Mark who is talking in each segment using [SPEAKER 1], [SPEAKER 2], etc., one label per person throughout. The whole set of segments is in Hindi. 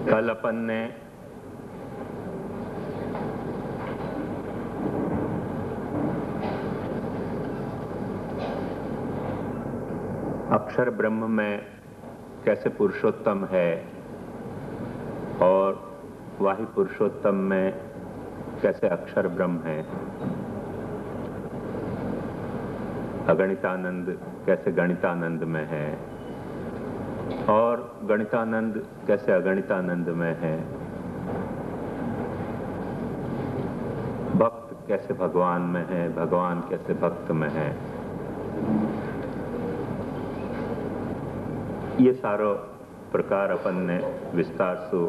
[SPEAKER 1] कल अपन ने अक्षर ब्रह्म में कैसे पुरुषोत्तम है और वही पुरुषोत्तम में कैसे अक्षर ब्रह्म है, अगणितानंद कैसे गणितानंद में है और गणितानंद कैसे अगणितानंद में है, भक्त कैसे भगवान में है, भगवान कैसे भक्त में है। ये सारो प्रकार अपन ने विस्तार से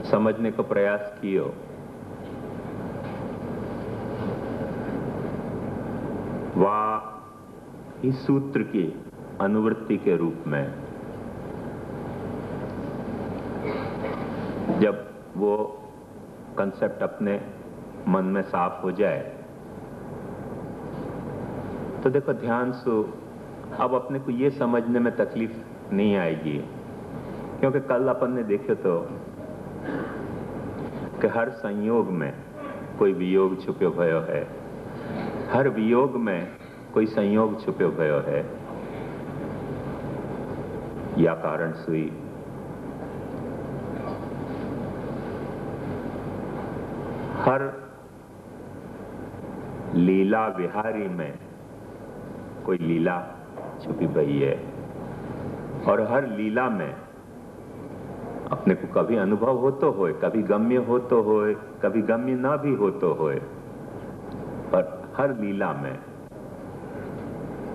[SPEAKER 1] समझने को प्रयास कियो। वाह इस सूत्र की अनुवृत्ति के रूप में जब वो कंसेप्ट अपने मन में साफ हो जाए तो देखो ध्यान से अब अपने को ये समझने में तकलीफ नहीं आएगी, क्योंकि कल अपन ने देखे तो कि हर संयोग में कोई वियोग छुपो भयो है, हर वियोग में कोई संयोग छुपो भयो है। या कारण सुई हर लीला विहारी में कोई लीला छुपी भई है और हर लीला में अपने को कभी अनुभव हो तो होए, कभी गम्य हो तो होए, कभी गम्य ना भी हो तो होए, पर हर लीला में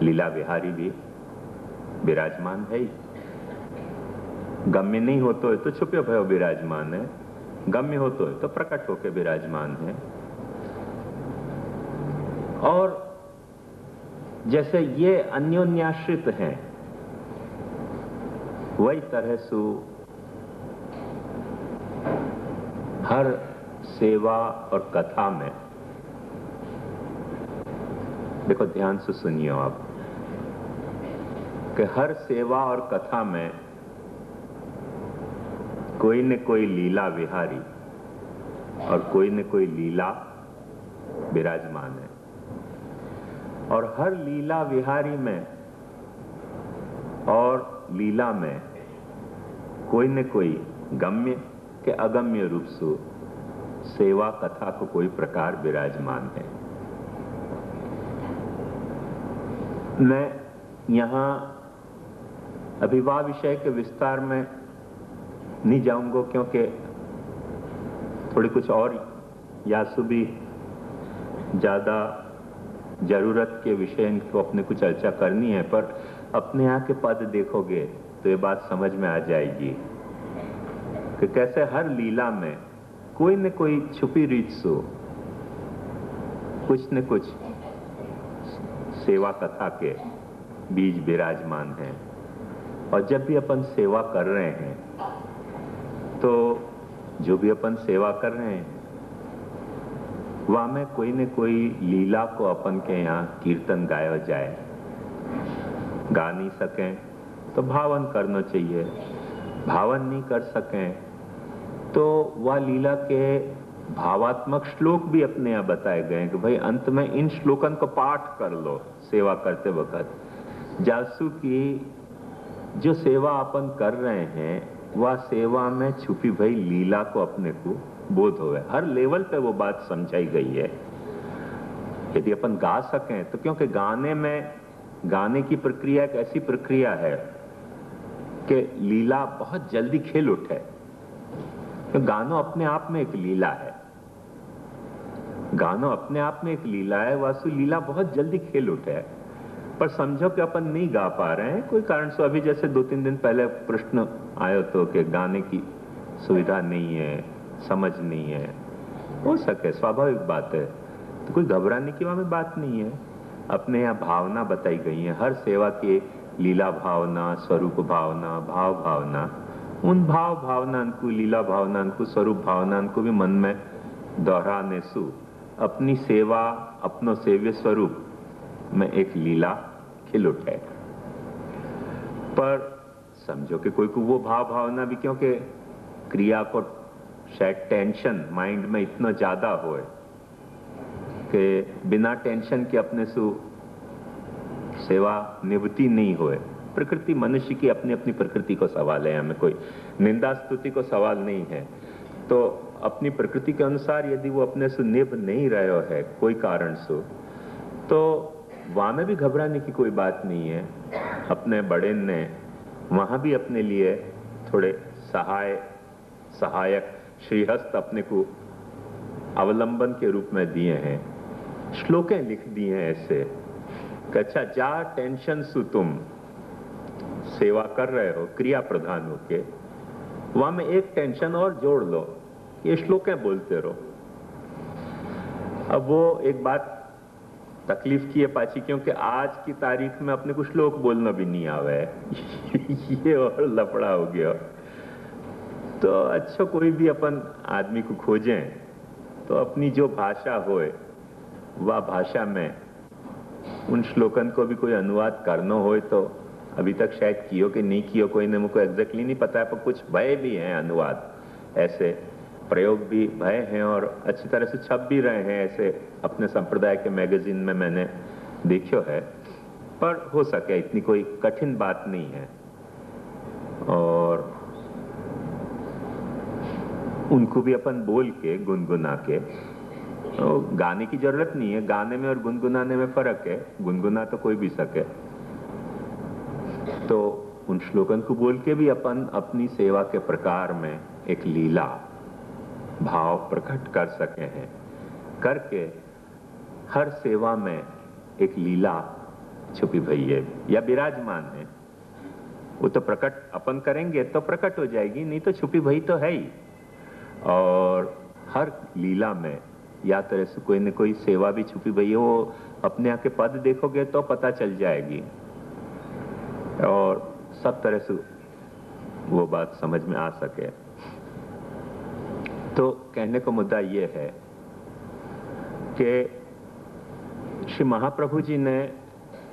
[SPEAKER 1] लीला विहारी भी विराजमान है ही। गम्य नहीं हो तो है तो छुपे भयो विराजमान है, गम्य हो तो है तो प्रकट होकर विराजमान है। और जैसे ये अन्योन्याश्रित हैं, वही तरह से हर सेवा और कथा में, देखो ध्यान से सुनियो आप, कि हर सेवा और कथा में कोई न कोई लीला विहारी और कोई न कोई लीला विराजमान है। और हर लीला विहारी में और लीला में कोई न कोई गम्य के अगम्य रूप से सेवा कथा को कोई प्रकार विराजमान है। मैं यहां अभिवाह विषय के विस्तार में नहीं जाऊंगा, क्योंकि थोड़ी कुछ और यासु भी ज्यादा जरूरत के विषय को अपने को चर्चा करनी है, पर अपने यहाँ के पद देखोगे तो ये बात समझ में आ जाएगी कि कैसे हर लीला में कोई न कोई छुपी रीत सो कुछ न कुछ सेवा कथा के बीज विराजमान हैं। और जब भी अपन सेवा कर रहे हैं तो जो भी अपन सेवा कर रहे हैं वहां में कोई न कोई लीला को अपन के यहाँ कीर्तन गाया जाए। गा नहीं सकें तो भावन करना चाहिए, भावन नहीं कर सकें तो वह लीला के भावात्मक श्लोक भी अपने यहाँ बताए गए कि भाई अंत में इन श्लोकन को पाठ कर लो सेवा करते वक्त। जासू की जो सेवा अपन कर रहे हैं वह सेवा में छुपी भई लीला को अपने को बोध होवे। हर लेवल पे वो बात समझाई गई है। यदि अपन गा सकें तो, क्योंकि गाने की प्रक्रिया एक ऐसी प्रक्रिया है कि लीला बहुत जल्दी खेल उठे। तो गानो अपने आप में एक लीला है, गानो अपने आप में एक लीला है, वासु लीला बहुत जल्दी खेल उठे। पर समझो कि अपन नहीं गा पा रहे हैं कोई कारण से। अभी जैसे 2-3 दिन पहले प्रश्न आया तो कि गाने की सुविधा नहीं है, समझ नहीं है, हो सके स्वाभाविक बात है, तो कोई घबराने की वहां में बात नहीं है। अपने यहाँ भावना बताई गई है, हर सेवा की लीला भावना, स्वरूप भावना, भाव भावना। उन भाव भावना को, लीला भावना को, स्वरूप भावना को भी मन में दोहराने से अपनी सेवा, अपनो सेव्य स्वरूप में एक लीला खिल उठे। पर समझो कि कोई को वो भावना भी, क्योंकि क्रिया को शायद टेंशन माइंड में इतना ज्यादा होए कि बिना टेंशन के अपने से सेवा निवृत्ति नहीं होए। प्रकृति मनुष्य की अपनी अपनी प्रकृति को सवाल है, हमें कोई निंदा स्तुति को सवाल नहीं है। तो अपनी प्रकृति के अनुसार यदि वो अपने से निभ नहीं रहे है कोई कारण से, तो वहां में भी घबराने की कोई बात नहीं है। अपने बड़े ने वहां भी अपने लिए थोड़े सहायक श्रीहस्त अपने को अवलंबन के रूप में दिए हैं, श्लोकें लिख दिए हैं ऐसे कि अच्छा जा टेंशन से तुम सेवा कर रहे हो क्रिया प्रधान होके, वहां में एक टेंशन और जोड़ लो, ये श्लोकें बोलते रहो। अब वो एक बात तकलीफ की है पाची, क्योंकि आज की तारीख में अपने को श्लोक बोलना भी नहीं आवे ये और लफड़ा हो गया। तो अच्छा कोई भी अपन आदमी को खोजें तो अपनी जो भाषा होए वह भाषा में उन श्लोकन को भी कोई अनुवाद करना होए तो अभी तक शायद कियो कि नहीं कियो, कोई ने मुझको एग्जैक्टली नहीं पता है, पर कुछ भय भी हैं अनुवाद, ऐसे प्रयोग भी भय हैं और अच्छी तरह से छप भी रहे हैं, ऐसे अपने संप्रदाय के मैगजीन में मैंने देखियो है। पर हो सके इतनी कोई कठिन बात नहीं है और उनको भी अपन बोल के गुनगुना के, तो गाने की जरूरत नहीं है, गाने में और गुनगुनाने में फर्क है, गुनगुना तो कोई भी सके। तो उन श्लोकन को बोल के भी अपन अपनी सेवा के प्रकार में एक लीला भाव प्रकट कर सके हैं, करके हर सेवा में एक लीला छुपी भई है या विराजमान है। वो तो प्रकट अपन करेंगे तो प्रकट हो जाएगी, नहीं तो छुपी भई तो है ही। और हर लीला में या तरह से कोई न कोई सेवा भी छुपी भई है, वो अपने यहाँ के पद देखोगे तो पता चल जाएगी और सब तरह से वो बात समझ में आ सके। तो कहने का मुद्दा ये है कि श्री महाप्रभु जी ने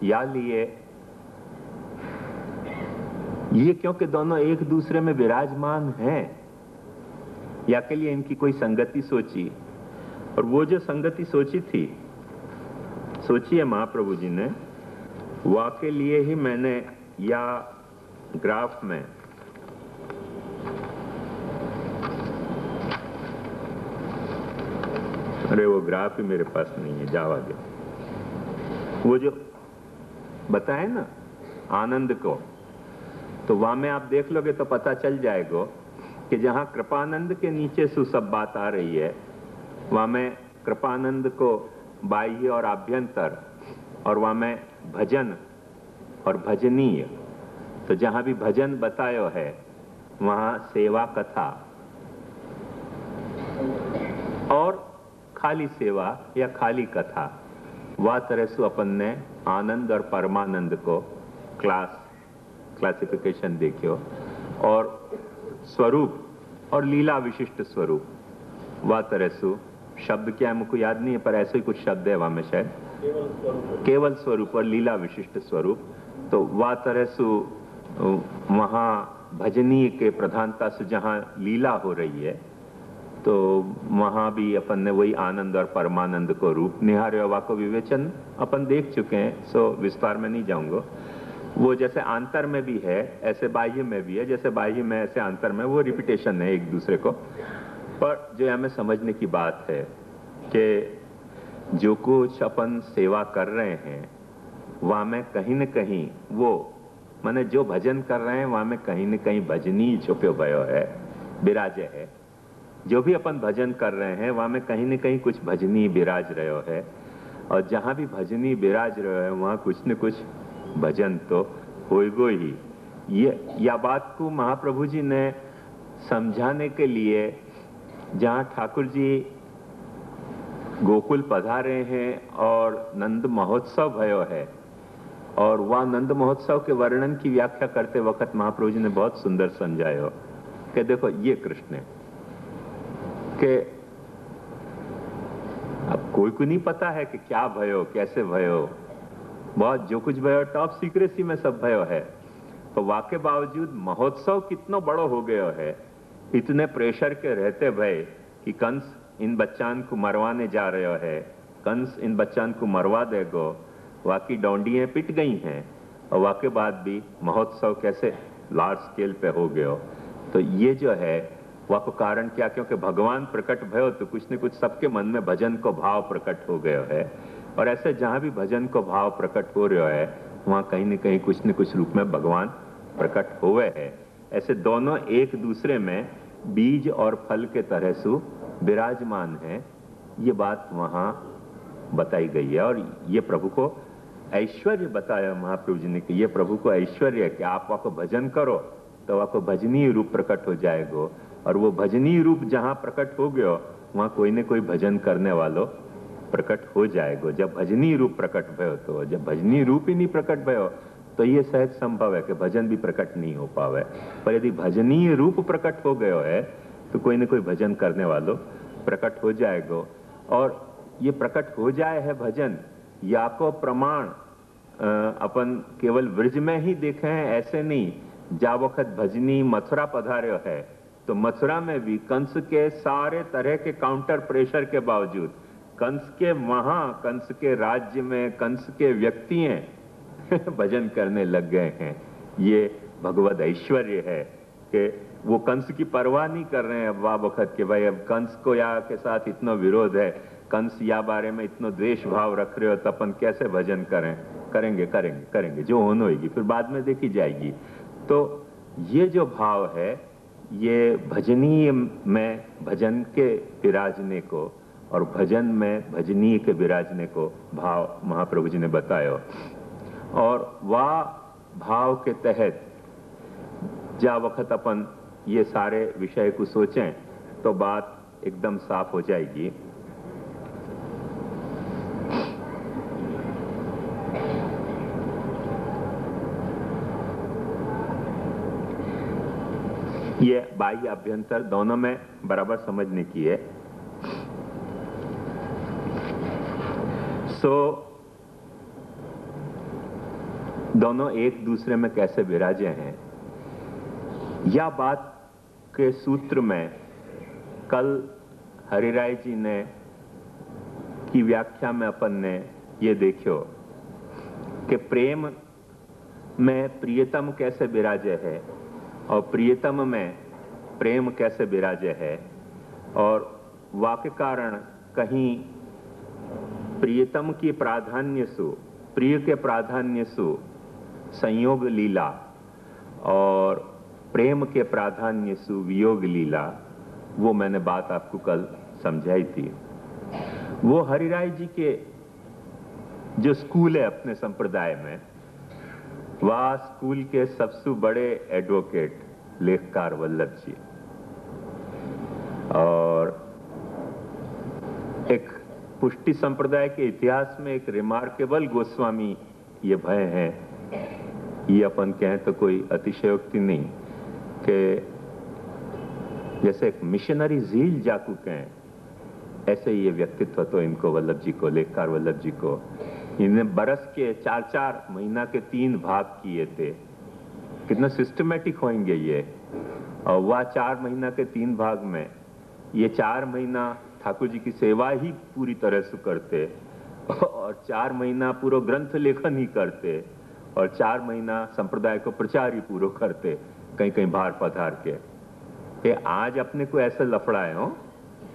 [SPEAKER 1] या लिए ये क्योंकि दोनों एक दूसरे में विराजमान हैं, या के लिए इनकी कोई संगति सोची, और वो जो संगति सोची है महाप्रभु जी ने, वह के लिए ही मैंने या ग्राफ में अरे वो ग्राफ ही मेरे पास नहीं है, जावा गया। वो जो बताए ना आनंद को, तो वहां में आप देख लोगे तो पता चल जाएगा कि जहां कृपानंद के नीचे से सब बात आ रही है, वहां में कृपानंद को बाह्य और आभ्यंतर, और वहां में भजन और भजनीय, तो जहां भी भजन बतायो है वहां सेवा कथा और खाली सेवा या खाली कथा, वह तरह से अपन ने आनंद और परमानंद को क्लासिफिकेशन देखियो, और स्वरूप और लीला विशिष्ट स्वरूप, वह तरह से शब्द क्या है मुझको याद नहीं है, पर ऐसे ही कुछ शब्द है वहां में शायद केवल स्वरूप और लीला विशिष्ट स्वरूप। तो वह तरह से वहां भजनीय के प्रधानता से जहां लीला हो रही है, तो वहां भी अपन ने वही आनंद और परमानंद को रूप निहार वा को विवेचन अपन देख चुके हैं, सो विस्तार में नहीं जाऊंगा। वो जैसे आंतर में भी है ऐसे बाह्य में भी है, जैसे बाह्य में ऐसे आंतर में, वो रिपीटेशन है एक दूसरे को। पर जो हमें समझने की बात है कि जो कुछ अपन सेवा कर रहे हैं वहां में कहीं न कहीं वो माने जो भजन कर रहे हैं वहां में कहीं न कहीं भजनी छुपे भयो है, विराजे है। जो भी अपन भजन कर रहे हैं वहां में कहीं न कहीं कुछ भजनी विराज रहे है, और जहां भी भजनी विराज रहे है वहां कुछ न कुछ भजन तो होएगो ही। ये या बात को महाप्रभु जी ने समझाने के लिए, जहां ठाकुर जी गोकुल पधारे हैं और नंद महोत्सव भयो है, और वह नंद महोत्सव के वर्णन की व्याख्या करते वक्त महाप्रभु जी ने बहुत सुंदर समझाया कि देखो ये कृष्ण है कि अब कोई को नहीं पता है कि क्या भयो कैसे भयो, बहुत जो कुछ भयो टॉप सीक्रेसी में सब भयो है, तो वाके बावजूद महोत्सव कितना बड़ो हो गयो है, इतने प्रेशर के रहते भय कि कंस इन बच्चान को मरवाने जा रहे है, कंस इन बच्चान को मरवा देगो, वाकी डोंडियां पिट गई हैं, और वाके बाद भी महोत्सव कैसे लार्ज स्केल पे हो गयो। तो ये जो है वाको कारण क्या, क्योंकि भगवान प्रकट भयो तो कुछ न कुछ सबके मन में भजन को भाव प्रकट हो गयो है, और ऐसे जहां भी भजन को भाव प्रकट हो रहा है वहां कहीं न कहीं कुछ न कुछ रूप में भगवान प्रकट हुए है। ऐसे दोनों एक दूसरे में बीज और फल के तरह से विराजमान है, ये बात वहां बताई गई है। और ये प्रभु को ऐश्वर्य बताया महाप्रभु जी ने कि ये प्रभु को ऐश्वर्य है कि आप वहां को भजन करो तो वहां को भजनीय रूप प्रकट हो जाएगो, और वो भजनीय रूप जहां प्रकट हो गयो वहां कोई न कोई भजन करने वालों प्रकट हो जाएगो। जब भजनीय रूप प्रकट भयो, तो जब भजनीय रूप ही नहीं प्रकट भयो तो ये सहज संभव है कि भजन भी प्रकट नहीं हो पावे। पर यदि भजनीय रूप प्रकट हो गयो है तो कोई न कोई भजन करने वालों प्रकट हो जाएगो। और ये प्रकट हो जाए है भजन, या को प्रमाण अपन केवल ब्रज में ही देखे हैं ऐसे नहीं। जा वक्त भजनी मथुरा पधार्यो है तो मथुरा में भी कंस के सारे तरह के काउंटर प्रेशर के बावजूद, कंस के राज्य में कंस के व्यक्ति भजन करने लग गए हैं। ये भगवत ऐश्वर्य है कि वो कंस की परवाह नहीं कर रहे हैं अब वक्त के भाई अब कंस को या के साथ इतना विरोध है, कंस या बारे में इतना द्वेष भाव रख रहे हो तो अपन कैसे भजन करेंगे जो होने होगी फिर बाद में देखी जाएगी। तो ये जो भाव है ये भजनीय में भजन के विराजने को और भजन में भजनीय के विराजने को भाव महाप्रभु जी ने बताया। और वह भाव के तहत जा वक्त अपन ये सारे विषय को सोचें तो बात एकदम साफ हो जाएगी। ये बाह्य अभ्यंतर दोनों में बराबर समझने की है। दोनों एक दूसरे में कैसे विराजे हैं, या बात के सूत्र में कल हरिराय जी ने की व्याख्या में अपन ने ये देखो कि प्रेम में प्रियतम कैसे विराजे है और प्रियतम में प्रेम कैसे विराजे है। और वाक्य कारण कहीं प्रियतम की प्राधान्य सु, प्रिय के प्राधान्य सु संयोग लीला और प्रेम के प्राधान्य सु वियोग लीला, वो मैंने बात आपको कल समझाई थी। वो हरिराय जी के जो स्कूल है अपने संप्रदाय में, वह स्कूल के सबसे बड़े एडवोकेट लेखकार वल्लभ जी, और एक पुष्टि संप्रदाय के इतिहास में एक रिमार्केबल गोस्वामी ये भय हैं। ये अपन कहें तो कोई अतिशयोक्ति नहीं कि जैसे एक मिशनरी झील जाकू कहें, ऐसे ये व्यक्तित्व तो इनको वल्लभ जी को, लेखकार वल्लभ जी को, इन्हें बरस के 4-4 महीना के 3 भाग किए थे। कितना सिस्टमेटिक होंगे ये। और वह 4 महीना के 3 भाग में ये 4 महीना ठाकुर जी की सेवा ही पूरी तरह से करते, और 4 महीना पूरा ग्रंथ लेखन ही करते, और 4 महीना संप्रदाय को प्रचार ही पूरा करते, कहीं कहीं बाहर पधार के। आज अपने को ऐसे लफड़ाए हो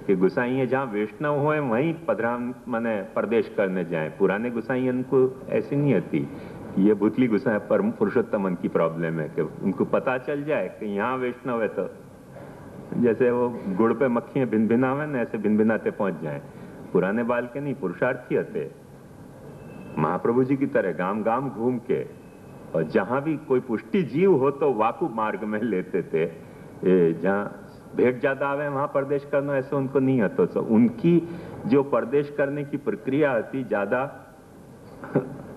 [SPEAKER 1] कि गुसाई जहाँ वैष्णव हो वहीं पधराम माने प्रदेश करने जाए। पुराने गुसाई उनको ऐसी नहीं होती। ये भूतली गुसाई परम पुरुषोत्तम की प्रॉब्लम है कि उनको पता चल जाए कि यहाँ वैष्णव है तो जैसे वो गुड़ पे मक्खियां भिनभिनावे न, ऐसे भिनभिनाते पहुंच जाए। पुराने बाल के नहीं, पुरुषार्थी होते महाप्रभु जी की तरह गांव गांव घूम के, और जहां भी कोई पुष्टि जीव हो तो वाकु मार्ग में लेते थे। जहाँ भेंट ज्यादा आवे वहां प्रदेश करना ऐसे उनको नहीं होता। तो उनकी जो प्रदेश करने की प्रक्रिया होती ज्यादा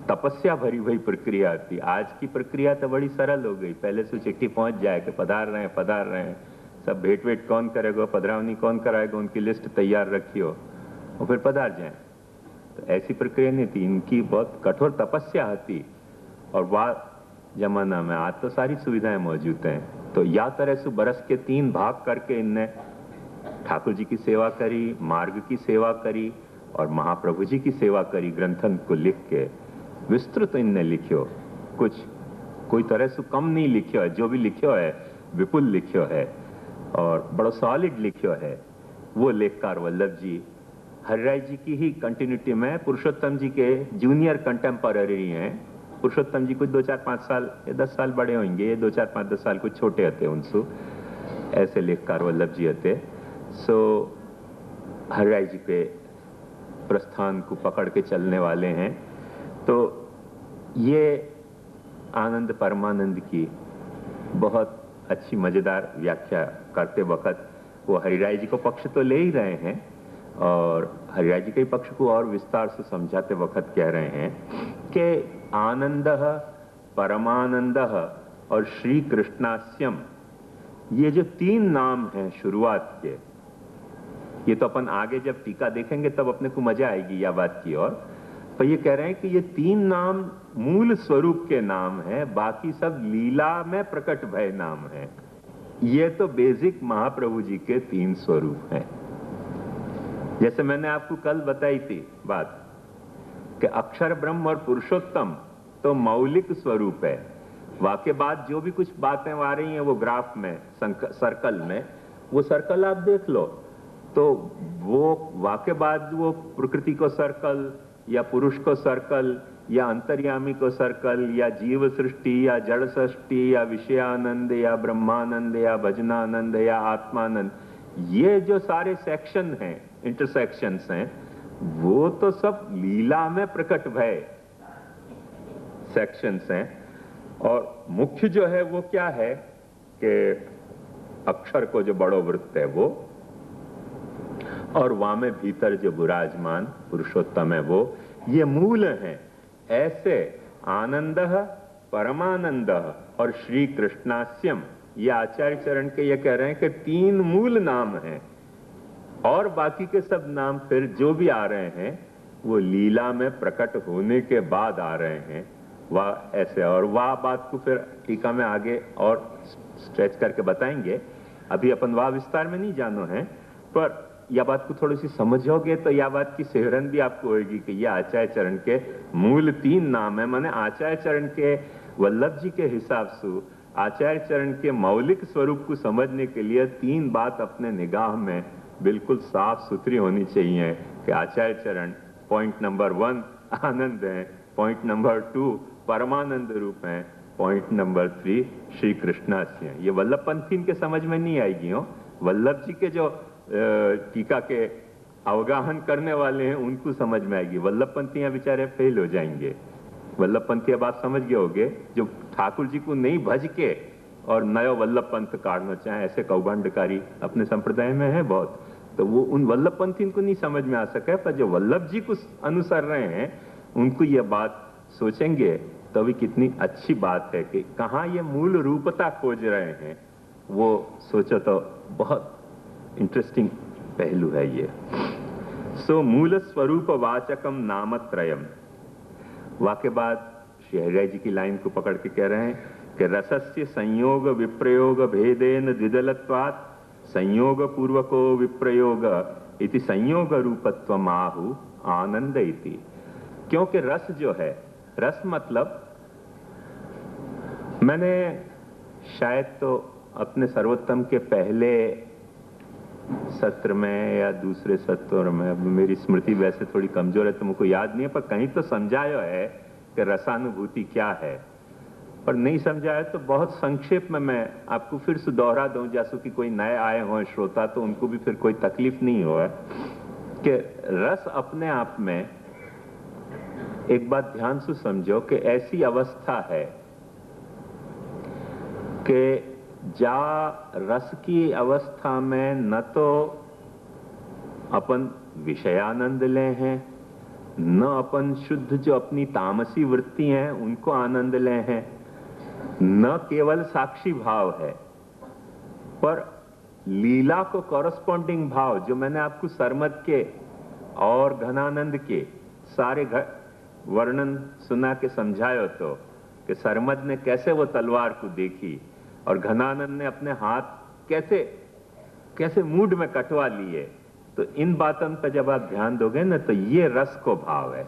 [SPEAKER 1] तपस्या भरी हुई प्रक्रिया होती। आज की प्रक्रिया तो बड़ी सरल हो गई, पहले से चिट्ठी पहुंच जाए कि पधार रहे हैं, सब भेंट वेट कौन करेगा, पधरावनी कौन कराएगा, उनकी लिस्ट तैयार रखियो और फिर पधार जाए। तो ऐसी प्रक्रिया नहीं थी, इनकी बहुत कठोर तपस्या होती। और जमाना में, आज तो सारी सुविधाएं मौजूद हैं। तो या तरह से बरस के 3 भाग करके इनने ठाकुर जी की सेवा करी, मार्ग की सेवा करी और महाप्रभु जी की सेवा करी। ग्रंथन को लिख के विस्तृत इनने लिखियो, कुछ कोई तरह से कम नहीं लिखियो है। जो भी लिखियो है विपुल लिखियो है और बड़ा सॉलिड लिखियो है। वो लेखकार वल्लभ जी हरिराय जी की ही कंटिन्यूटी में पुरुषोत्तम जी के जूनियर कंटेम्पररी हैं। पुरुषोत्तम जी कुछ 2-4-5 साल या 10 साल बड़े होंगे, ये 2-4-5-10 साल कुछ छोटे होते उनसे। ऐसे लेखकार वल्लभ जी होते। सो हरिराय जी के प्रस्थान को पकड़ के चलने वाले हैं। तो ये आनंद परमानंद की बहुत अच्छी मजेदार व्याख्या करते वक्त वो हरिराय जी को पक्ष तो ले ही रहे हैं और हरिराय जी के पक्ष को और विस्तार से समझाते वक्त कह रहे हैं कि आनंद, परमानंद और श्री कृष्णास्यम, ये जो 3 नाम हैं शुरुआत के, ये तो अपन आगे जब टीका देखेंगे तब अपने को मजा आएगी या बात की। और तो ये कह रहे हैं कि ये 3 नाम मूल स्वरूप के नाम हैं, बाकी सब लीला में प्रकट भय नाम हैं। ये तो बेसिक महाप्रभु जी के 3 स्वरूप हैं। जैसे मैंने आपको कल बताई थी बात कि अक्षर ब्रह्म और पुरुषोत्तम तो मौलिक स्वरूप है। वाके बाद जो भी कुछ बातें आ रही हैं वो ग्राफ में, सर्कल में, वो सर्कल आप देख लो तो वो वाके बाद वो प्रकृति को सर्कल या पुरुष को सर्कल या अंतर्यामी को सर्कल या जीव सृष्टि या जड़ सृष्टि या विषयानंद या ब्रह्मानंद या भजनानंद या आत्मानंद, ये जो सारे सेक्शन हैं, इंटरसेक्शंस हैं, वो तो सब लीला में प्रकट भय सेक्शंस हैं। और मुख्य जो है वो क्या है कि अक्षर को जो बड़ो वृत्त है वो, और वामे भीतर जो विराजमान पुरुषोत्तम है वो, ये मूल हैं। ऐसे आनंद, परमानंद और श्री कृष्णास्यम, ये आचार्य चरण के ये कह रहे हैं कि 3 मूल नाम हैं और बाकी के सब नाम फिर जो भी आ रहे हैं वो लीला में प्रकट होने के बाद आ रहे हैं। वाह ऐसे, और वाह बात को फिर टीका में आगे और स्ट्रेच करके बताएंगे। अभी अपन वाह विस्तार में नहीं जानो है, पर यह बात को थोड़ी सी समझोगे तो यह बात की सेहरन भी आपको होगी कि यह आचार्य चरण के मूल 3 नाम है। माने आचार्य चरण के वल्लभ जी के हिसाब से आचार्य चरण के मौलिक स्वरूप को समझने के लिए 3 बात अपने निगाह में बिल्कुल साफ सुथरी होनी चाहिए कि आचार्य चरण पॉइंट नंबर 1 आनंद है, पॉइंट नंबर 2 परमानंद रूप है, पॉइंट नंबर 3 श्री कृष्णास्य। ये वल्लभ पंथी के समझ में नहीं आएगी हो। वल्लभ जी के जो टीका के अवगाहन करने वाले हैं उनको समझ में आएगी। वल्लभ पंथियां बेचारे फेल हो जाएंगे। वल्लभ पंथी बात समझ गए होगे, जो ठाकुर जी को नहीं भज के और नयो वल्लभ पंथ काटना चाहे, ऐसे कौभांडकारी अपने संप्रदाय में है बहुत, तो वो उन वल्लभ पंथी को नहीं समझ में आ सके। पर जो वल्लभ जी को अनुसर रहे हैं उनको ये बात सोचेंगे तो भी कितनी अच्छी बात है कि कहाँ ये मूल रूपता खोज रहे हैं, वो सोचो तो बहुत इंटरेस्टिंग पहलू है ये। सो मूल स्वरूप वाचकम नामत्रयम। वाके बाद श्री हरिराय जी की लाइन को पकड़ के कह रहे हैं कि रसस्य संयोग विप्रयोग भेदेन द्विदलत्वात् संयोग पूर्वको विप्रयोग इति संयोग रूपत्वम आहु आनंद इति। क्योंकि रस जो है, रस मतलब, मैंने शायद तो अपने सर्वोत्तम के पहले सत्र में या दूसरे सत्र में, मेरी स्मृति वैसे थोड़ी कमजोर है तो मुझको याद नहीं है, पर कहीं तो समझाया है कि रसानुभूति क्या है, पर नहीं समझाया तो बहुत संक्षेप में मैं आपको फिर से दोहरा दूं, जैसे कि कोई नए आए हों श्रोता तो उनको भी फिर कोई तकलीफ नहीं हो कि रस अपने आप में, एक बात ध्यान से समझो कि ऐसी अवस्था है कि जा रस की अवस्था में न तो अपन विषयानंद ले हैं, न अपन शुद्ध जो अपनी तामसी वृत्ति हैं उनको आनंद ले हैं, न केवल साक्षी भाव है, पर लीला को कॉरस्पॉन्डिंग भाव, जो मैंने आपको सरमद के और घनानंद के सारे वर्णन सुना के समझायो, तो कि सरमद ने कैसे वो तलवार को देखी और घनानंद ने अपने हाथ कैसे कैसे मूड में कटवा लिए। तो इन बातों पर जब आप ध्यान दोगे ना, तो ये रस को भाव है।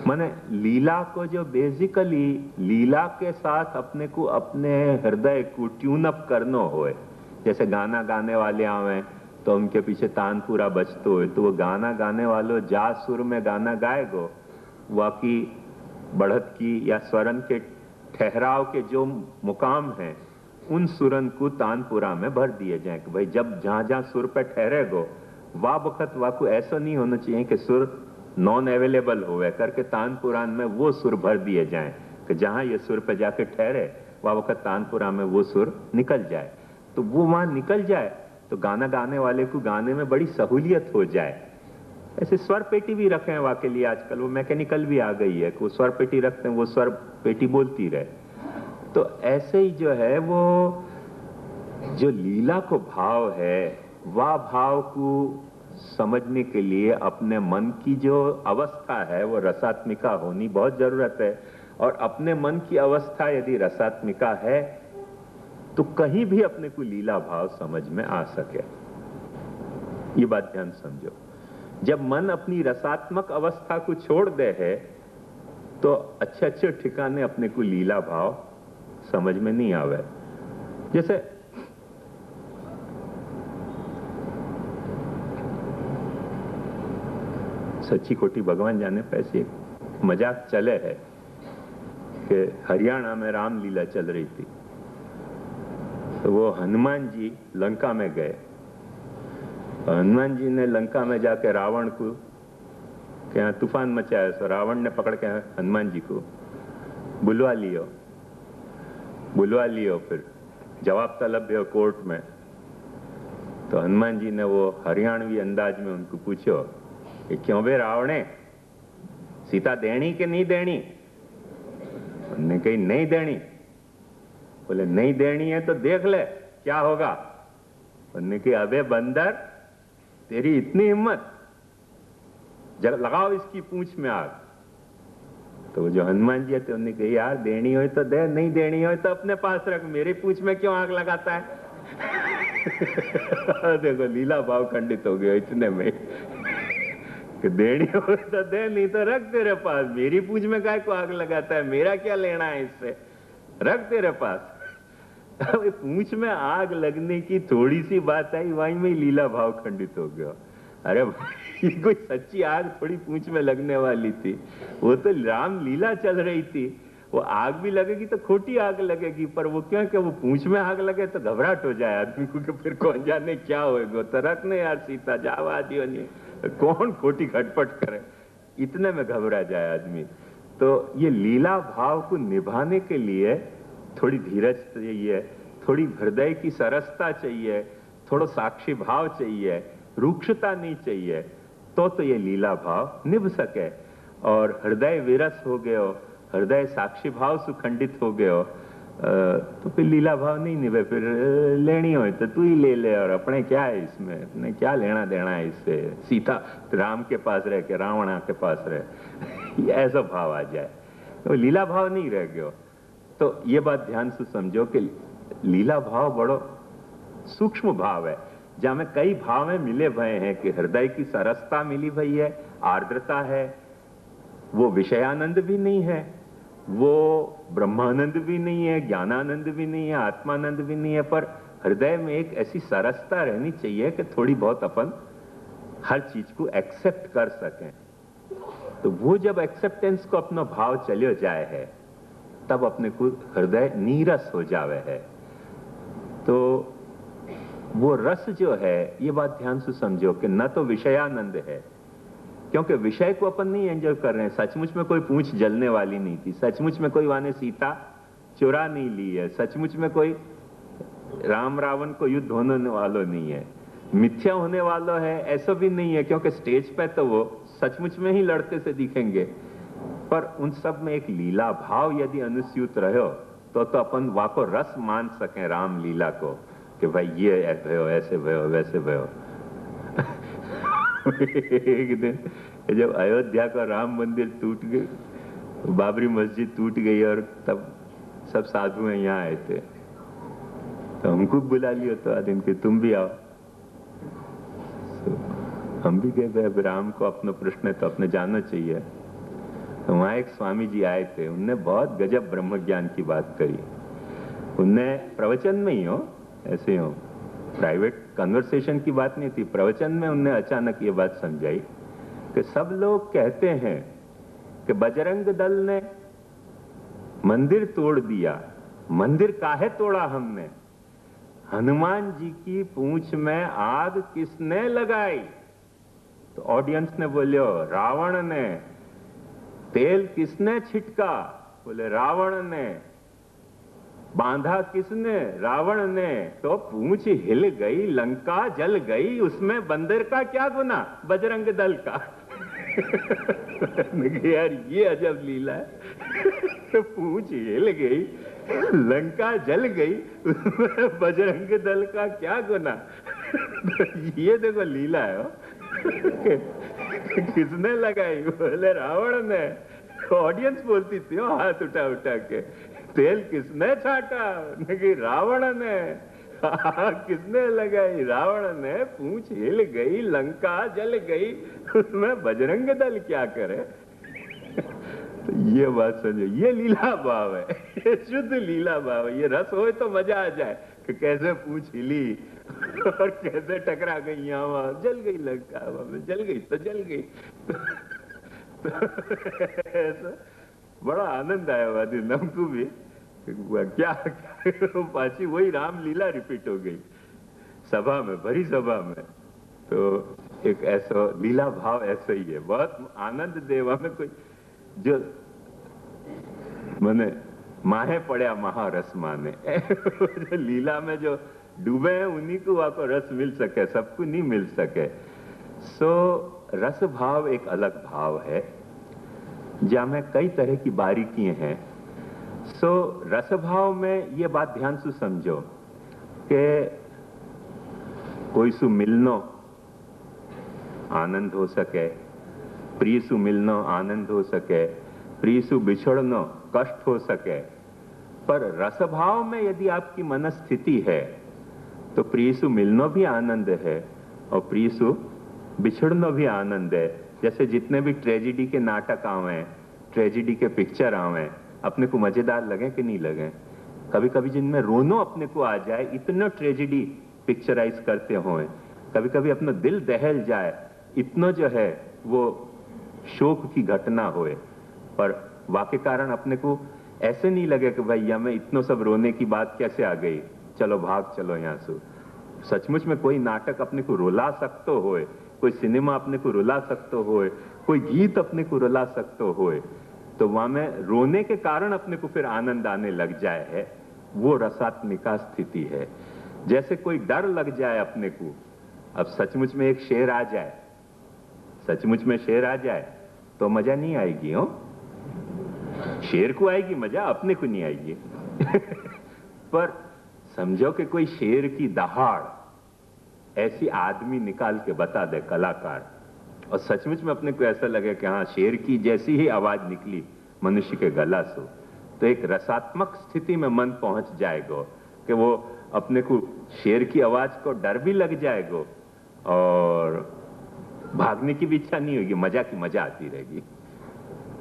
[SPEAKER 1] माने लीला को जो बेसिकली लीला के साथ अपने को अपने हृदय को ट्यून अप करना होए, जैसे गाना गाने वाले आवे तो उनके पीछे तानपुरा बजतो हो, तो वो गाना गाने वालों जा सुर में गाना गाएगो, वाकी बढ़त की या स्वरन के ठहराव के जो मुकाम हैं उन सुरन को तानपुरा में भर दिए जाए कि भाई जब जहां जहां सुर पे ठहरेगो वाह वक्त वाकू ऐसा नहीं होना चाहिए कि सुर नॉन अवेलेबल होवे करके तानपुरान में वो सुर भर दिए जाएं कि जहां ये सुर पे जाके ठहरे वह वक्त तानपुरा में वो सुर निकल जाए। तो वो वहां निकल जाए तो गाना गाने वाले को गाने में बड़ी सहूलियत हो जाए। ऐसे स्वर पेटी भी रखे हैं वहाँ के लिए आजकल, वो मैकेनिकल भी आ गई है कि वो स्वर पेटी रखते हैं, वो स्वर पेटी बोलती रहे। तो ऐसे ही जो है वो जो लीला को भाव है वह भाव को समझने के लिए अपने मन की जो अवस्था है वो रसात्मिका होनी बहुत जरूरत है। और अपने मन की अवस्था यदि रसात्मिका है तो कहीं भी अपने को लीला भाव समझ में आ सके। ये बात ध्यान समझो। जब मन अपनी रसात्मक अवस्था को छोड़ दे है तो अच्छे अच्छे ठिकाने अपने को लीला भाव समझ में नहीं आवे। जैसे सच्ची खोटी भगवान जाने पैसे एक मजाक चले है कि हरियाणा में रामलीला चल रही थी, तो वो हनुमान जी लंका में गए। हनुमान जी ने लंका में जाके रावण को के यहाँ तूफान मचाया, तो रावण ने पकड़ के हनुमान जी को बुलवा लियो फिर जवाब तलब है कोर्ट में। तो हनुमान जी ने वो हरियाणवी अंदाज में उनको पूछो कि क्यों बे रावणे, सीता देनी कि नहीं देनी? उन्होंने कही नहीं देनी। बोले नहीं देनी है तो देख ले क्या होगा। उन्होंने कही अबे बंदर, तेरी इतनी हिम्मत, लगाओ इसकी पूंछ में आग। तो जो हनुमान जी थे उन्होंने कही यार देनी हो तो दे, नहीं देनी हो तो अपने पास रख, मेरी पूंछ में क्यों आग लगाता है? देखो लीला भाव खंडित हो गया इतने में कि देनी हो तो दे, नहीं तो रख तेरे पास, मेरी पूंछ में काय को आग लगाता है, मेरा क्या लेना है इससे, रख तेरे पास। पूंछ में आग लगने की थोड़ी सी बात आई, वहीं में लीला भाव खंडित हो गया। अरे भाई कोई सच्ची आग थोड़ी पूंछ में लगने वाली थी, वो तो राम लीला चल रही थी। वो आग भी लगेगी तो खोटी आग लगेगी, पर वो क्यों कि वो पूंछ में आग लगे तो घबराहट हो जाए आदमी को कि फिर कौन जाने क्या होएगा। तो रख ने यार सीता जावा दियो नहीं, कौन खोटी खटपट करे, इतने में घबरा जाए आदमी। तो ये लीला भाव को निभाने के लिए थोड़ी धीरज चाहिए, थोड़ी हृदय की सरसता चाहिए, थोड़ा साक्षी भाव चाहिए, रूक्षता नहीं चाहिए, तो ये लीला भाव निभ सके। और हृदय विरस हो गयो, हृदय साक्षी भाव से खंडित हो गयो, तो फिर लीला भाव नहीं निभे। फिर लेनी हो तो तू ही ले ले, और अपने क्या है इसमें, अपने क्या लेना देना है इससे, सीता राम के पास रह के रावण के पास रहे, ऐसा भाव आ जाए तो लीला भाव नहीं रह गयो। तो ये बात ध्यान से समझो कि लीला भाव बड़ो सूक्ष्म भाव है, जहां में कई भाव में मिले भय हैं कि हृदय की सरसता मिली भई है, आर्द्रता है, वो विषयानंद भी नहीं है, वो ब्रह्मानंद भी नहीं है, ज्ञानानंद भी नहीं है, आत्मानंद भी नहीं है, पर हृदय में एक ऐसी सरसता रहनी चाहिए कि थोड़ी बहुत अपन हर चीज को एक्सेप्ट कर सकें। तो वो जब एक्सेप्टेंस को अपना भाव चलियो जाए है तब अपने को हृदय नीरस हो जावे है। तो वो रस जो है, ये बात ध्यान से समझो कि न तो विषयानंद है, क्योंकि विषय को अपन नहीं एंजॉय कर रहे हैं। सचमुच में कोई पूंछ जलने वाली नहीं थी, सचमुच में कोई वाने सीता चुरा नहीं ली है, सचमुच में कोई राम रावण को युद्ध होने वाला नहीं है, मिथ्या होने वाला है ऐसा भी नहीं है, क्योंकि स्टेज पे तो वो सचमुच में ही लड़ते से दिखेंगे। पर उन सब में एक लीला भाव यदि अनुस्यूत रहो तो अपन वाको रस मान सकें राम लीला को कि भाई ये भयो, ऐसे भयो, वैसे भयो। एक दिन जब अयोध्या का राम मंदिर टूट गया बाबरी मस्जिद टूट गई और तब सब साधु यहाँ आए थे, तो हमको बुला लिया तो दिन के तुम भी आओ। हम भी गए, भाई राम को अपना प्रश्न है तो अपने जानना चाहिए। तो वहां एक स्वामी जी आए थे, उनने बहुत गजब ब्रह्म ज्ञान की बात करी। उनने प्रवचन में ही हो, ऐसे हो, प्राइवेट कन्वर्सेशन की बात नहीं थी, प्रवचन में उनने अचानक ये बात समझाई कि सब लोग कहते हैं कि बजरंग दल ने मंदिर तोड़ दिया। मंदिर काहे तोड़ा हमने? हनुमान जी की पूंछ में आग किसने लगाई? तो ऑडियंस ने बोलियो रावण ने। तेल किसने छिटका? बोले रावण ने। बांधा किसने? रावण ने। तो पूंछ हिल गई, लंका जल गई, उसमें बंदर का क्या गुना? बजरंग दल का। यार ये अजब लीला है। पूंछ हिल गई, लंका जल गई, उसमें बजरंग दल का क्या गुना? ये देखो लीला है। किसने लगाई? बोले रावण ने। ऑडियंस बोलती थी हाथ उठा उठा के, तेल किसने छाटा? रावण ने। किसने लगाई? रावण ने। पूंछ हिल गई, लंका जल गई, उसमें बजरंग दल क्या करे? तो ये बात समझो, ये लीला भाव है, ये शुद्ध लीला भाव है। ये रस हो तो मजा आ जाए कि कैसे पूंछ हिली और कैसे टकरा गई, यहाँ वहां जल गई, लंका जल गई तो जल गई। तो बड़ा आनंद आया हुआ दिन हमको भी। क्या पाची वही रामलीला रिपीट हो गई सभा में, भरी सभा में। तो एक ऐसा लीला भाव ऐसा ही है, बहुत आनंद देवा में कोई जो मैंने माहे पड़ा महारस माने। जो लीला में जो डूबे हैं उन्हीं को वहां को रस मिल सके, सबको नहीं मिल सके। सो रस भाव एक अलग भाव है, जहां में कई तरह की बारीकियां हैं। सो रस भाव में ये बात ध्यान से समझो कि कोई सु मिलनो आनंद हो सके, प्रिय सु मिलनो आनंद हो सके, प्रिय सु बिछड़नो कष्ट हो सके। पर रस भाव में यदि आपकी मनस्थिति है तो प्रिय सु मिलनो भी आनंद है और प्रिय सु बिछड़नो भी आनंद है। जैसे जितने भी ट्रेजिडी के नाटक आवे, ट्रेजिडी के पिक्चर आवे, अपने को मजेदार लगे कि नहीं लगे? कभी कभी जिनमें रोनो अपने को आ जाए, इतना ट्रेजिडी पिक्चराइज करते होए, कभी कभी अपना दिल दहल जाए, इतना जो है वो शोक की घटना होए, पर वाकई कारण अपने को ऐसे नहीं लगे कि भाई हमें इतना सब रोने की बात कैसे आ गई, चलो भाग चलो यहाँ से। सचमुच में कोई नाटक अपने को रुला सकते होए, कोई सिनेमा अपने को रुला सकते होए, कोई गीत अपने को रुला सकते होए, तो वहां में रोने के कारण अपने को फिर आनंद आने लग जाए है, वो रसात्मिका स्थिति है। जैसे कोई डर लग जाए अपने को, अब सचमुच में एक शेर आ जाए, सचमुच में शेर आ जाए तो मजा नहीं आएगी। हो शेर को आएगी मजा, अपने को नहीं आएगी। पर समझो कि कोई शेर की दहाड़ ऐसी आदमी निकाल के बता दे कलाकार, और सचमुच में अपने को ऐसा लगे कि हाँ शेर की जैसी ही आवाज निकली मनुष्य के गला से, तो एक रसात्मक स्थिति में मन पहुंच जाएगा कि वो अपने को शेर की आवाज को डर भी लग जाएगा और भागने की भी इच्छा नहीं होगी, मजा की मजा आती रहेगी।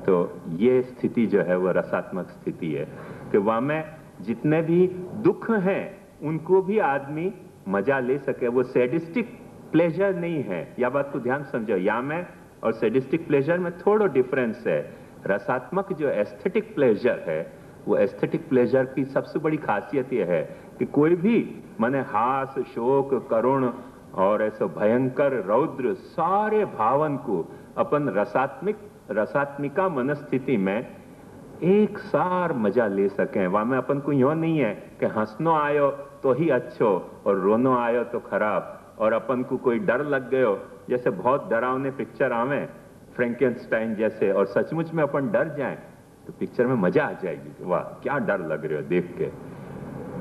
[SPEAKER 1] तो ये स्थिति जो है वो रसात्मक स्थिति है कि वहां में जितने भी दुख हैं उनको भी आदमी मजा ले सके। वो सैडिस्टिक प्लेजर नहीं है, या बात को ध्यान समझो, या में और सैडिस्टिक प्लेजर में थोड़ा डिफरेंस है। रसात्मक जो एस्थेटिक प्लेजर है, वो एस्थेटिक प्लेजर की सबसे बड़ी खासियत यह है कि कोई भी माने हास, शोक, करुण और ऐसा भयंकर रौद्र सारे भावन को अपन रसात्मिका मनस्थिति में एक सार मजा ले सकें। वहां में अपन को यो नहीं है कि हंसनो आयो तो ही अच्छो और रोनो आयो तो खराब, और अपन को कोई डर लग गयो, जैसे बहुत डरावने पिक्चर आवे फ्रैंकेनस्टाइन जैसे, और सचमुच में अपन डर जाएं तो पिक्चर में मजा आ जाएगी, वाह क्या डर लग रहा है देख के।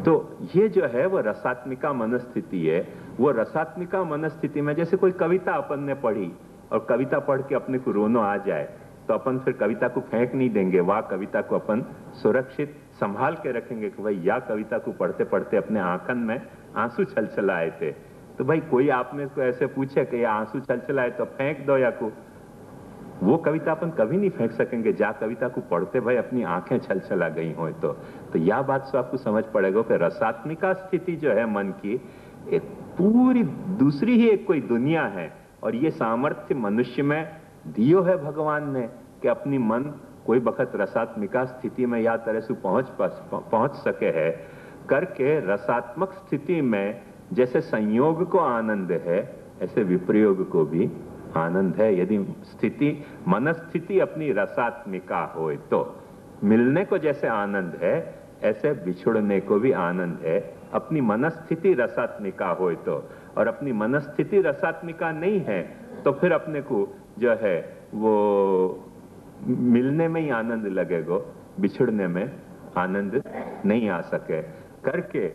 [SPEAKER 1] तो ये जो है वो रसात्मिका मनस्थिति है। वो रसात्मिका मनस्थिति में जैसे कोई कविता अपन ने पढ़ी और कविता पढ़ के अपने को रोनो आ जाए, तो अपन फिर कविता को फेंक नहीं देंगे, वह कविता को अपन सुरक्षित संभाल के रखेंगे कि भाई यह कविता को पढ़ते पढ़ते अपने आंखन में आंसू छलछलाए थे। तो भाई कोई आपने को ऐसे पूछे कि यह आंसू छलछलाए तो फेंक दो या को, वो कविता अपन कभी नहीं फेंक सकेंगे जा कविता को पढ़ते भाई अपनी आंखें छलछला गई हो। तो यह बात से आपको समझ पड़ेगा कि रसात्मिका स्थिति जो है मन की, एक पूरी दूसरी ही एक कोई दुनिया है। और ये सामर्थ्य मनुष्य में दियो है भगवान ने कि अपनी मन कोई बखत रसात्मिका स्थिति में या तरह से पहुंच सके है करके। रसात्मक स्थिति में जैसे संयोग को आनंद है, ऐसे विप्रयोग को भी आनंद है। यदि स्थिति मनस्थिति अपनी रसात्मिका हो तो मिलने को जैसे आनंद है, ऐसे बिछुड़ने को भी आनंद है। अपनी मनस्थिति रसात्मिका हो तो, और अपनी मनस्थिति रसात्मिका नहीं है तो फिर अपने को जो है वो मिलने में ही आनंद लगेगा, बिछुड़ने में आनंद नहीं आ सके करके।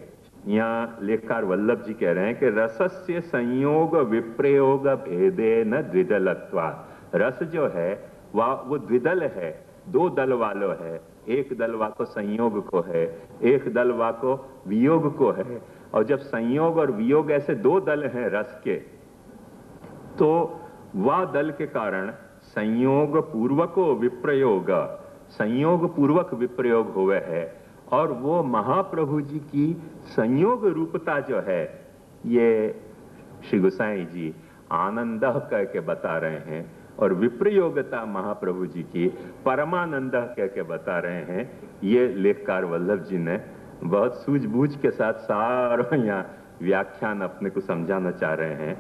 [SPEAKER 1] यहाँ लेखकार वल्लभ जी कह रहे हैं कि रसस्य संयोग विप्रयोग भेदे न द्विदलत्वा। रस जो है वो द्विदल है, दो दल वालों है। एक दल वाको संयोग को है, एक दल वाको वियोग को है। और जब संयोग और वियोग ऐसे दो दल हैं रस के, तो वह दल के कारण संयोग पूर्वको विप्रयोग, संयोग पूर्वक विप्रयोग हुए है। और वो महाप्रभु जी की संयोग रूपता जो है, ये श्री गोसाई जी आनंद कह के बता रहे हैं, और विप्रयोगता महाप्रभु जी की परमानंद कह के बता रहे हैं। ये लेखकार वल्लभ जी ने बहुत सूझबूझ के साथ सारा यहाँ व्याख्यान अपने को समझाना चाह रहे हैं।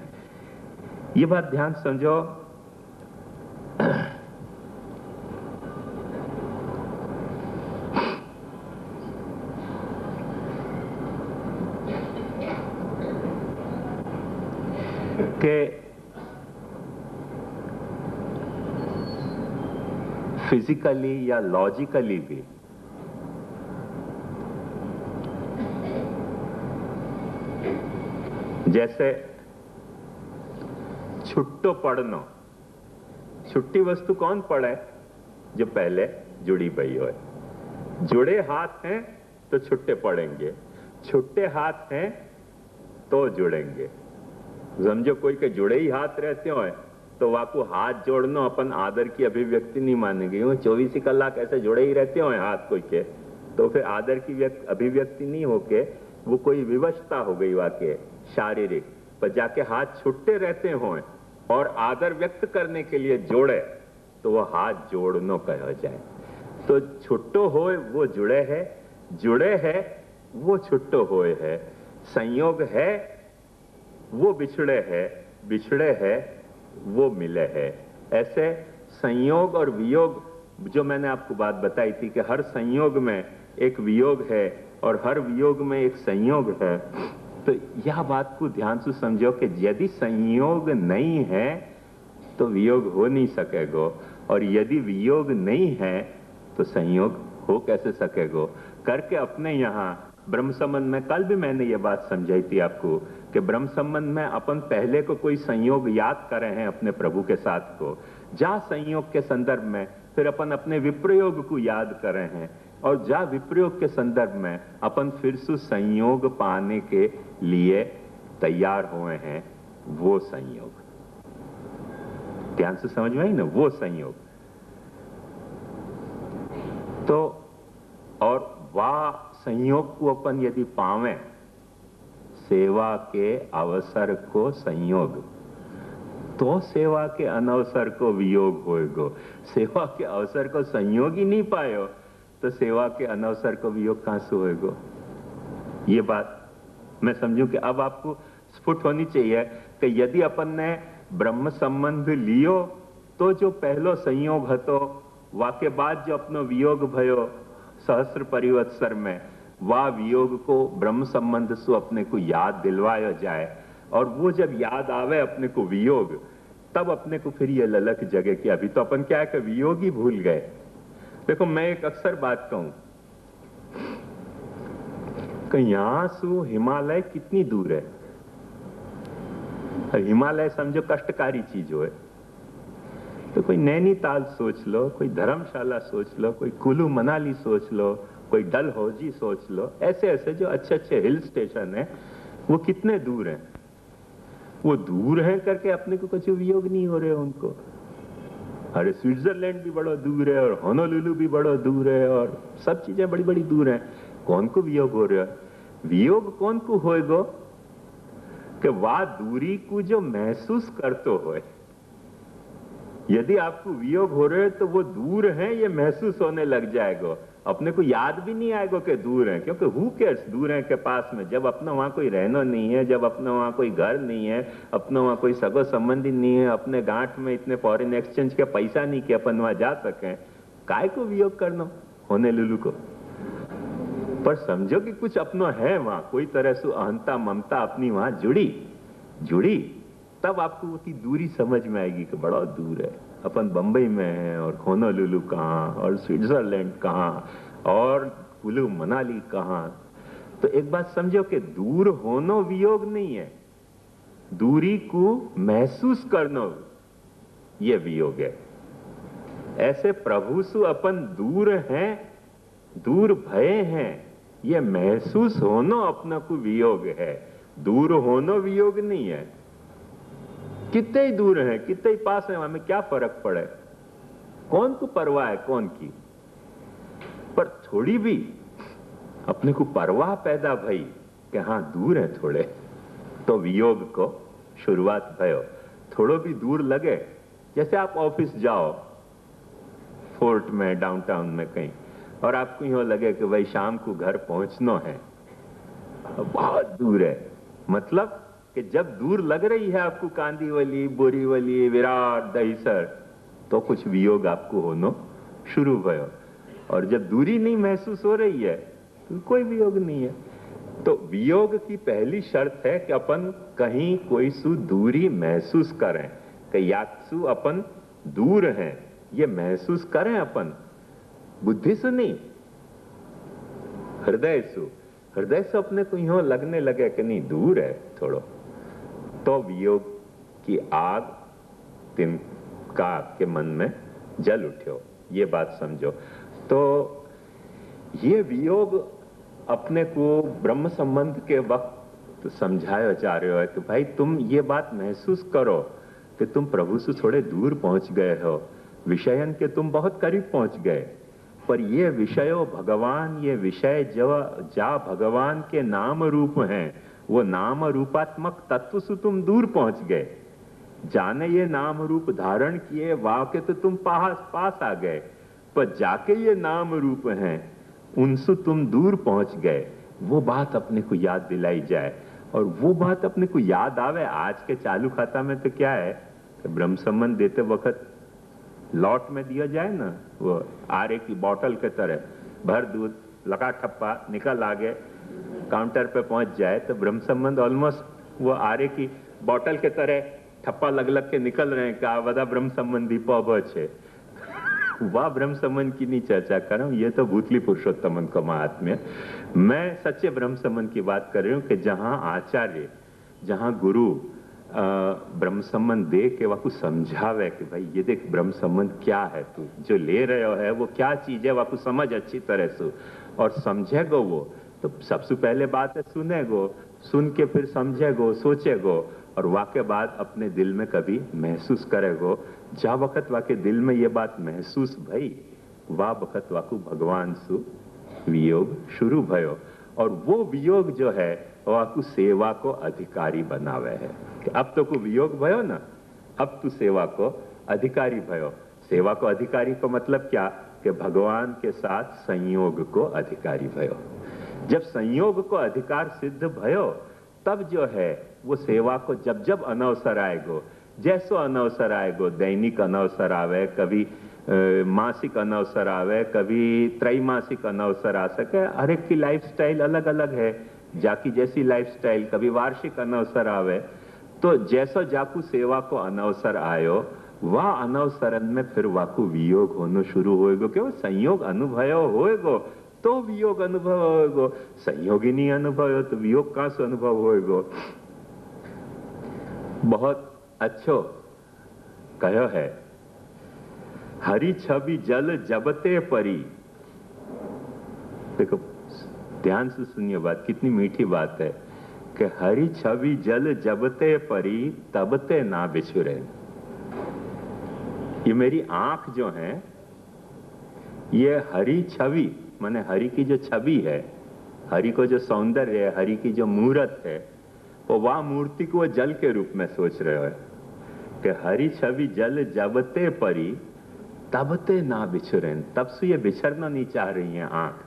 [SPEAKER 1] ये बात ध्यान समझो कि फिजिकली या लॉजिकली भी जैसे छुट्टो पढ़नो, छुट्टी वस्तु कौन पढ़े? जो पहले जुड़ी भई हो। जुड़े हाथ हैं तो छुट्टे पड़ेंगे, छुट्टे हाथ हैं तो जुड़ेंगे। समझो कोई के जुड़े ही हाथ रहते हो तो वाको हाथ जोड़ना अपन आदर की अभिव्यक्ति नहीं मानेंगे। 24 कलाक ऐसे जुड़े ही रहते हो हाथ कोई के, तो फिर आदर की अभिव्यक्ति नहीं होके वो कोई विवशता हो गई वाके शारीरिक। पर जाके हाथ छुट्टे रहते हो और आदर व्यक्त करने के लिए जोड़े तो वो हाथ जोड़नो कहा जाए। तो छुट्टो होए वो जुड़े है, जुड़े है वो छुट्टो होए है, संयोग है वो बिछड़े है, बिछड़े है वो मिले है। ऐसे संयोग और वियोग, जो मैंने आपको बात बताई थी कि हर संयोग में एक वियोग है और हर वियोग में एक संयोग है। तो यह बात को ध्यान से समझो कि यदि संयोग नहीं है तो वियोग हो नहीं सकेगा, और यदि वियोग नहीं है तो संयोग हो कैसे सकेगा करके अपने यहाँ ब्रह्म संबंध में कल भी मैंने ये बात समझाई थी आपको कि ब्रह्म संबंध में अपन पहले को कोई संयोग याद कर रहे हैं अपने प्रभु के साथ को, जहाँ संयोग के संदर्भ में फिर अपन अपने विप्रयोग को याद कर रहे हैं, और जहाँ विप्रयोग के संदर्भ में अपन फिर से संयोग पाने के लिए तैयार हुए हैं, वो संयोग ध्यान से समझ में आई ना, वो संयोग। तो और वाह संयोग को अपन यदि पावे, सेवा के अवसर को संयोग, तो सेवा के अनवसर को वियोग होएगो। सेवा के अवसर को संयोग ही नहीं पायो तो सेवा के अनवसर को वियोग कहां से होएगो? ये बात मैं समझूं कि अब आपको स्फुट होनी चाहिए कि यदि अपन ने ब्रह्म संबंध लियो तो जो पहलो संयोग हतो, वाके बाद जो अपनो वियोग भयो सहस्र परिवत्सर में, वह वियोग को ब्रह्म संबंध से अपने को याद दिलवाया जाए, और वो जब याद आवे अपने को वियोग, तब अपने को फिर ये ललक जगे कि अभी तो अपन क्या है कि वियोग ही भूल गए। देखो मैं एक अक्सर बात कहूं कि यहां से हिमालय कितनी दूर है। हिमालय समझो कष्टकारी चीज हो है, तो कोई नैनीताल सोच लो, कोई धर्मशाला सोच लो, कोई कुल्लू मनाली सोच लो, कोई डलहौजी सोच लो। ऐसे ऐसे जो अच्छे अच्छे हिल स्टेशन हैं, वो कितने दूर हैं। वो दूर हैं करके अपने को कुछ वियोग नहीं हो रहे उनको। अरे स्विट्जरलैंड भी बड़ा दूर है, और होनोलुलु भी बड़ा दूर है, और सब चीजें बड़ी बड़ी दूर हैं। कौन को वियोग हो रहा है? वियोग कौन को होएगो कि वा दूरी को जो महसूस करते होए। यदि आपको वियोग हो रहे तो वो दूर है ये महसूस होने लग जाएगा। अपने को याद भी नहीं आएगा कि दूर है, क्योंकि हु केयर्स दूर है के पास में, जब अपना वहां कोई रहना नहीं है, जब अपना वहां कोई घर नहीं है, अपना वहां कोई सगो संबंधी नहीं है, अपने गांठ में इतने फॉरेन एक्सचेंज के पैसा नहीं कि अपन वहां जा सके, काय को वियोग करना होने लुलू को। पर समझो कि कुछ अपना है वहां, कोई तरह से अहंता ममता अपनी वहां जुड़ी, तब आपको की दूरी समझ में आएगी कि बड़ा दूर है। अपन बंबई में है, और होनोलुलु कहाँ, और स्विट्जरलैंड कहाँ, और कुल्लू मनाली कहाँ। तो एक बात समझो कि दूर होनो वियोग नहीं है, दूरी को महसूस करना ये वियोग है। ऐसे प्रभु सु अपन दूर हैं, दूर भय हैं, ये महसूस होनो अपना को वियोग है। दूर होनो वियोग नहीं है। कितने ही दूर है, कितने ही पास है, हमें क्या फर्क पड़े? कौन को परवाह है कौन की? पर थोड़ी भी अपने को परवाह पैदा भई कि हाँ दूर है थोड़े, तो वियोग को शुरुआत भयो। थोड़ो भी दूर लगे, जैसे आप ऑफिस जाओ फोर्ट में, डाउनटाउन में कहीं, और आपको यूं लगे कि भाई शाम को घर पहुंचना है, बहुत दूर है, मतलब कि जब दूर लग रही है आपको कांदीवली, बोरीवली, विराट, दहीसर, तो कुछ वियोग आपको होनो शुरू भयो। और जब दूरी नहीं महसूस हो रही है तो कोई वियोग नहीं है। तो वियोग की पहली शर्त है कि अपन कहीं कोई सु दूरी महसूस करें, कि यात्सु अपन दूर हैं ये महसूस करें अपन, बुद्धि से नहीं, हृदय से अपने को यूं लगने लगे कि नहीं दूर है थोड़ो, तो वियोग की आग तिनका आपके मन में जल उठ्यो। ये बात समझो। तो ये वियोग अपने को ब्रह्म संबंध के वक्त समझाया जा रहा है कि भाई तुम ये बात महसूस करो कि तुम प्रभु से थोड़े दूर पहुंच गए हो, विषयन के तुम बहुत करीब पहुंच गए, पर ये विषयो भगवान, ये विषय जो जा भगवान के नाम रूप हैं, वो नाम रूपात्मक तत्व से तुम दूर पहुंच गए। जाने ये नाम रूप धारण किए वाके तो तुम पास आ गए, पर जाके ये नाम रूप हैं उनसे तुम दूर पहुंच गए। वो बात अपने को याद दिलाई जाए, और वो बात अपने को याद आवे। आज के चालू खाता में तो क्या है कि ब्रह्म संबंध देते वक्त लॉट में दिया जाए ना, वो आरे की बोतल के तरह भर दूध लगा ठप्पा निकल आगे काउंटर पे पहुंच जाए, तो ब्रह्म संबंध ऑलमोस्ट वो आरे की बोतल के तरह ठप्पा लग लग के निकल रहे हैं। क्या बदा ब्रह्म संबंधी पौभ छे। वह ब्रह्म संबंध की नहीं चर्चा कर रहा हूं, ये तो भूतली पुरुषोत्तम का महात्म्य। मैं सच्चे ब्रह्म संबंध की बात कर रही हूं कि जहां आचार्य, जहां गुरु ब्रह्म संबंध दे के वाकू समझावे कि भाई ये देख ब्रह्म संबंध क्या है, तू जो ले रहे हो है वो क्या चीज है, वाकू समझ अच्छी तरह से और समझेगो। वो तो सबसे पहले बात है सुनेगो, सुन के फिर समझेगो, सोचेगो, और वाके बाद अपने दिल में कभी महसूस करेगो। जा वक्त वाके दिल में ये बात महसूस भई, वा वक्त वाकू भगवान सु वियोग शुरू भयो। और वो वियोग जो है वाकू सेवा को अधिकारी बनावे है। अब तो को वियोग भयो ना, अब तू सेवा को अधिकारी भयो। सेवा को अधिकारी को मतलब क्या कि भगवान के साथ संयोग को अधिकारी भयो। जब संयोग को अधिकार सिद्ध भयो, तब जो है वो सेवा को जब जब अनवसर आएगो, जैसो अनवसर आएगो, दैनिक अनवसर आवे, कभी मासिक अनवसर आवे, कभी त्रैमासिक अनवसर आ सके। हर एक की लाइफस्टाइल अलग अलग है, जाकी जैसी लाइफस्टाइल, कभी वार्षिक अनवसर आवे। तो जैसो जाकू सेवा को अनवसर आयो, वह अनवसरन में फिर वाकू वियोग होनो शुरू होएगो। क्यों? संयोग अनुभव होएगो तो वियोग अनुभव होएगो। संयोग ही नहीं अनुभव हो तो वियोग कहां से अनुभव होएगो। बहुत अच्छो कहो है हरी छवि जल जबते परी। देखो ध्यान से सुनिए बात, कितनी मीठी बात है कि हरी छवि जल जबते परी तबते ना बिछुरे। ये मेरी आंख जो है, ये हरी छवि माने हरि की जो छवि है, हरि को जो सौंदर्य है, हरि की जो मूर्त है, वो वह मूर्ति को जल के रूप में सोच रहे हो कि हरी छवि जल जबते परी तबते ना बिछुरेन। तब से ये बिछड़ना नहीं चाह रही हैं आंख।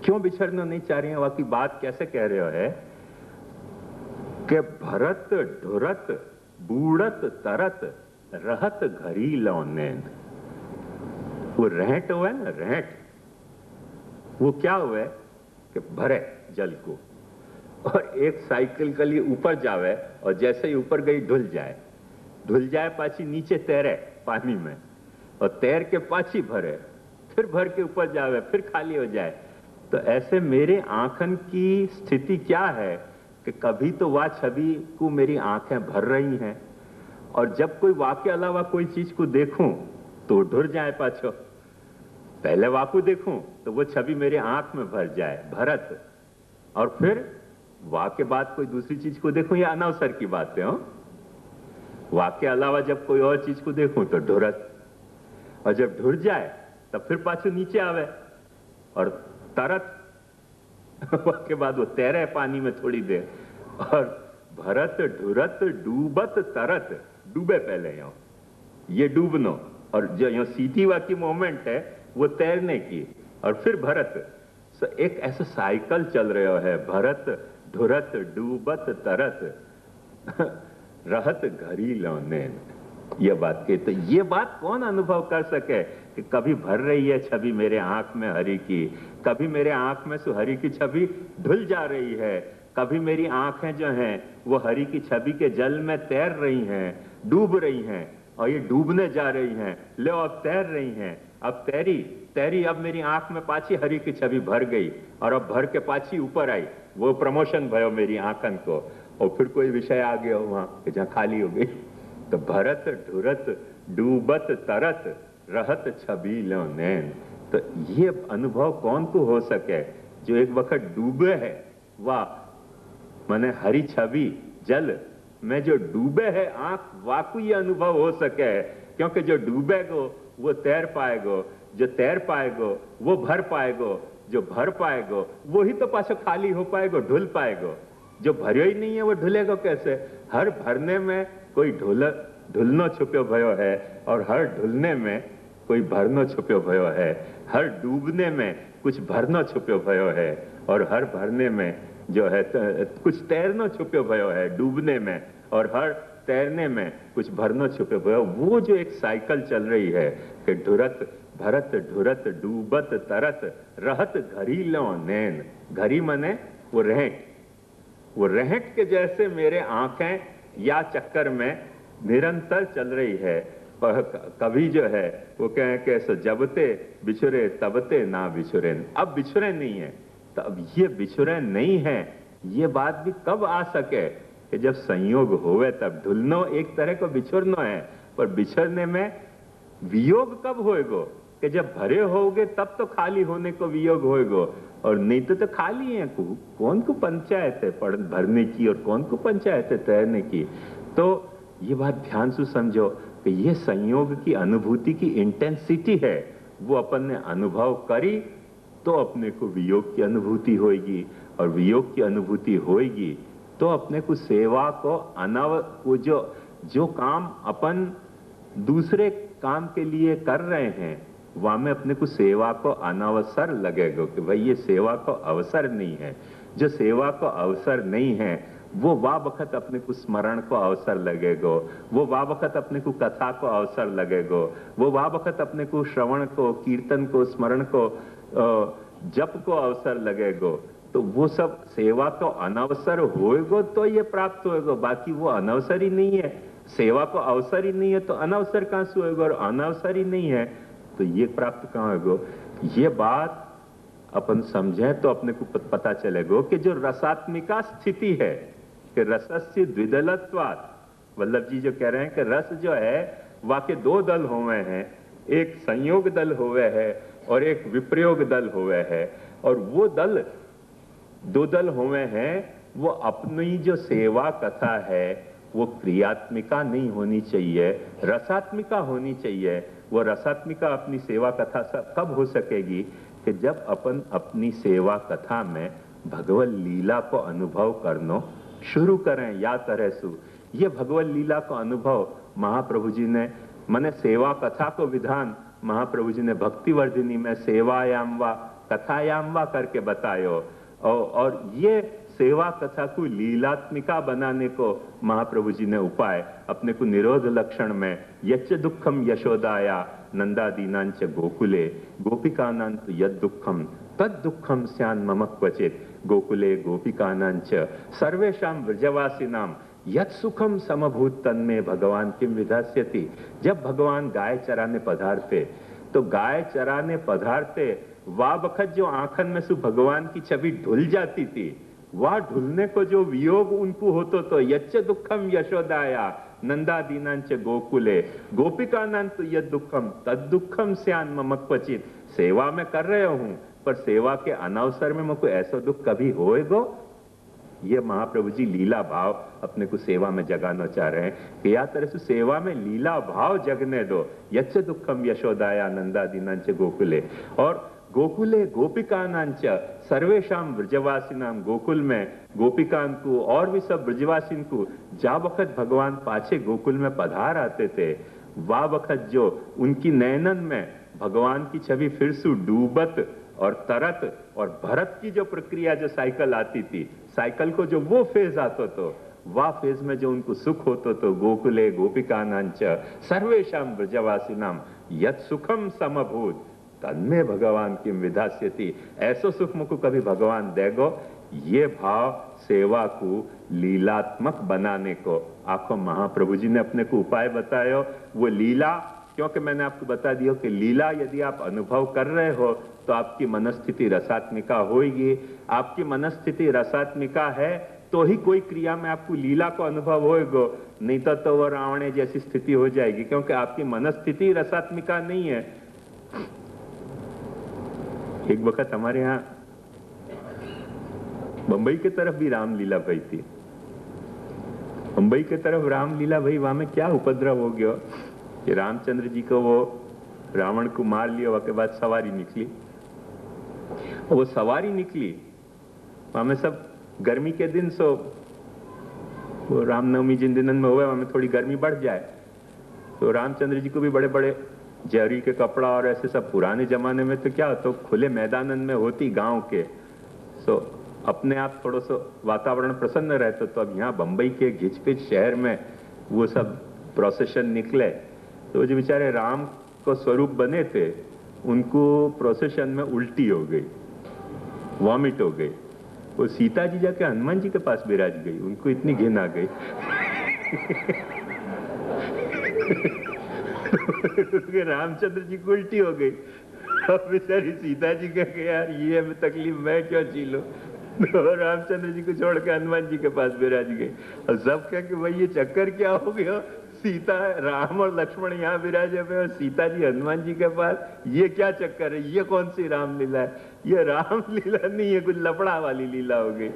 [SPEAKER 1] क्यों बिछड़ना नहीं चाह रही हैं? वह की बात कैसे कह रहे हो है कि भरत ढुरत बूढ़त तरत रहत घरी लौनेन। वो रहट हुआ है ना, रहट, वो क्या हुआ है कि भरे जल को और एक साइकिल के लिए ऊपर जावे और जैसे ही ऊपर गई धुल जाए पाची नीचे तैरे पानी में और तैर के पाची भरे, फिर भर के ऊपर जावे, फिर खाली हो जाए। तो ऐसे मेरे आंखन की स्थिति क्या है कि कभी तो वह छवि को मेरी आंखें भर रही हैं और जब कोई वाक्य अलावा कोई चीज को देखूं तो ढुर जाए पाछो। पहले वाकु देखूं तो वो छवि मेरे आंख में भर जाए, भरत, और फिर वाक्य बाद कोई दूसरी चीज को देखूं, या अनवसर की बात है। वाक्य अलावा जब कोई और चीज को देखूं तो ढुरत, और जब ढुर जाए तब फिर पाछू नीचे आवे और तरत के बाद वो तैरे पानी में थोड़ी देर, और भरत ढुरत डूबत तरत, डूबे पहले यहां, ये डूबनो, और जो यहां सीधी वाकी मोमेंट है वो तैरने की, और फिर भरत। एक ऐसा साइकिल चल रहा है, भरत ढुरत डूबत तरत रहत घरी लौनेन। ये बात के, तो ये बात कौन अनुभव कर सके कि कभी भर रही है छवि मेरे आंख में हरि की, कभी मेरे आंख में से हरि की छवि धुल जा रही है, कभी मेरी आंखें जो हैं वो हरि की छवि के जल में तैर रही हैं, डूब रही हैं, और ये डूबने जा रही हैं, लो अब तैर रही हैं, अब तैरी अब मेरी आंख में पाछी हरि की छवि भर गई और अब भर के पाछी ऊपर आई, वो प्रमोशन भयो मेरी आंखन को, और फिर कोई विषय आ गया वहां जहां खाली हो गई। तो भरत ढुरत डूबत तरत रहत छवि लो नैन। तो ये अनुभव कौन को हो सके जो एक वक्त डूबे है, वाह माने हरी छवि जल में जो डूबे है आंख, वाकु ये अनुभव हो सके, क्योंकि जो डूबेगो वो तैर पाएगो, जो तैर पाएगो वो भर पाएगो, जो भर पाएगो वो ही तो पाछो खाली हो पाएगो, ढुल पाएगो। जो भरियो ही नहीं है वो ढुलेगो कैसे? हर भरने में कोई ढुलनो छुप्यो भयो है और हर ढुलने में कोई भरनो छुप्यो भयो है, हर डूबने में कुछ भरनो छुप्यो भयो है, और हर भरने में जो है कुछ तैरनो छुप्यो भयो है डूबने में, और हर तैरने में कुछ भरनो छुपे भयो। वो जो एक साइकिल चल रही है कि ढुरत भरत ढुरत डूबत तरत रहत घरी लो नैन। घरी मने वो रहट, वो रहट के जैसे मेरे आंखें या चक्कर में निरंतर चल रही है। कभी जो है वो कहें कि जबते बिछुरे तबते ना बिछुरे। अब बिछुरे नहीं है, तो अब ये बिछुरे नहीं है, ये बात भी कब आ सके कि जब संयोग होवे तब। ढुलनो एक तरह को बिछुरनो है, पर बिछड़ने में वियोग कब होएगो कि जब भरे होगे तब तो खाली होने को वियोग होएगो, और नहीं तो खाली है। कौन को पंचायत है भरने की और कौन को पंचायत है तैरने की। तो ये बात ध्यान से समझो कि ये संयोग की अनुभूति की इंटेंसिटी है, वो अपन ने अनुभव करी तो अपने को वियोग की अनुभूति होएगी, और वियोग की अनुभूति होएगी तो अपने को सेवा को वो जो काम अपन दूसरे काम के लिए कर रहे हैं वहां में अपने को सेवा को अनावसर लगेगा कि भाई ये सेवा को अवसर नहीं है। जो सेवा को अवसर नहीं है वो वाह वक्त अपने को स्मरण को अवसर लगेगा, वो वाह वक्त अपने को कथा को अवसर लगेगा, वो वाह वक्त अपने को श्रवण को, कीर्तन को, स्मरण को, जप को अवसर लगेगा। तो वो सब सेवा को अनवसर होएगो तो ये प्राप्त होएगो, बाकी वो अनवसर ही नहीं है। सेवा को अवसर ही नहीं है तो अनवसर कहां से होएगा, और अनवसर ही नहीं है तो ये प्राप्त कहां होएगो। ये बात अपन समझे तो अपने को पता चलेगा कि जो रसात्मिका स्थिति है कि रसस्य द्विदलत्वात्, वल्लभ जी जो कह रहे हैं कि रस जो है वाके दो दल हुए हैं, एक संयोग दल होवे है और एक विप्रयोग दल होवे है। और वो दल, दो दल होवे हैं, वो अपनी जो सेवा कथा है वो क्रियात्मिका नहीं होनी चाहिए, रसात्मिका होनी चाहिए। वो रसात्मिका अपनी सेवा कथा कब हो सकेगी कि जब अपन अपनी सेवा कथा में भगवत लीला को अनुभव करना शुरू करें। या तरह सु ये भगवत लीला को अनुभव महाप्रभु जी ने, माने सेवा कथा को विधान महाप्रभु जी ने भक्ति वर्धिनी में सेवायाम वा कथायाम वा करके बतायो। और ये सेवा कथा को लीलात्मिका बनाने को महाप्रभु जी ने उपाय अपने को निरोध लक्षण में यच्च दुखम यशोदाया नंदादीनांच गोकुले गोपिकानांत यद दुखम तद दुखम स्यान मम क्वचित गोकुले गोपिकानांच सर्वेषां व्रजवासिनाम यत सुखम समभूत तन्मे भगवान किम विधास्यति। जब भगवान गाय चराने पधारते तो गाय चराने पधारते वह वक्त जो आंखन में सु भगवान की छवि ढुल जाती थी, वह ढुलने को जो वियोग उनको होतो तो यच्च दुखम यशोदाया नंदादीनांच गोकुले गोपिकानांत यद दुखम तद दुखम स्यान मम क्वचित। सेवा में कर रहे हूं पर सेवा के अनवसर में मुझको ऐसा दुख कभी होएगो। ये महाप्रभु जी लीला भाव अपने को सेवा में जगाना चाह रहे हैं कि या तरह से सेवा में लीला भाव जगने दो। यच्च दुखम यशोदाया नंदादीनांच गोकुले, और गोकुले गोपिकानांच सर्वेषाम ब्रजवासिनाम, गोकुल में गोपिकान को और भी सब ब्रजवासिन को जा वक्त भगवान पाछे गोकुल में पधार आते थे, वह वक्त जो उनकी नैनन में भगवान की छवि फिर से डूबत और तरत और भरत की जो प्रक्रिया जो साइकिल आती थी, साइकिल को जो वो फेज आता तो वह फेज में जो उनको सुख होता तो गोकुले गोपिकानांच सर्वेषाम ब्रजवासिनाम यत सुखम समभूत तन्मे भगवान की विधास्यति। ऐसो सुख मुझको कभी भगवान देगो। ये भाव सेवा को लीलात्मक बनाने को आपको महाप्रभु जी ने अपने को उपाय बतायो। वो लीला, क्योंकि मैंने आपको बता दिया कि लीला यदि आप अनुभव कर रहे हो तो आपकी मनस्थिति रसात्मिका होगी। आपकी मनस्थिति रसात्मिका है तो ही कोई क्रिया में आपको लीला को अनुभव होएगा, नहीं तो वो रावण जैसी स्थिति हो जाएगी, क्योंकि आपकी मनस्थिति रसात्मिका नहीं है। एक वक्त हमारे यहाँ बंबई की तरफ भी रामलीला भई थी। बंबई की तरफ रामलीला भई, वहां में क्या उपद्रव हो गया कि रामचंद्र जी को वो रावण को मार लिया, उसके बाद सवारी निकली। वो सवारी निकली, वहां में सब गर्मी के दिन सो वो रामनवमी जिन दिनों में हुआ वहां में थोड़ी गर्मी बढ़ जाए तो रामचंद्र जी को भी बड़े बड़े जरी के कपड़ा और ऐसे सब, पुराने जमाने में तो क्या तो खुले मैदानन में होती गांव के, सो अपने आप थोड़ा सा वातावरण प्रसन्न रहता। तो अब यहाँ बंबई के घिचपिच शहर में वो सब प्रोसेशन निकले तो जो बेचारे राम को स्वरूप बने थे उनको प्रोसेशन में उल्टी हो गई, वॉमिट हो गई। वो सीता जी जाके हनुमान जी के पास विराज गई, उनको इतनी घिन आ गई रामचंद्र जी को उल्टी हो गई। अब बेचारी सीता जी कह यार ये तकलीफ मैं क्यों झेलूं, तो रामचंद्र जी को छोड़ के हनुमान जी के पास विराज गए। और सब कह कि भाई ये चक्कर क्या हो गया, सीता राम और लक्ष्मण यहाँ विराजे हुए और सीता जी हनुमान जी के पास, ये क्या चक्कर है, ये कौन सी रामलीला है? ये रामलीला नहीं है, कुछ लफड़ा वाली लीला हो गई।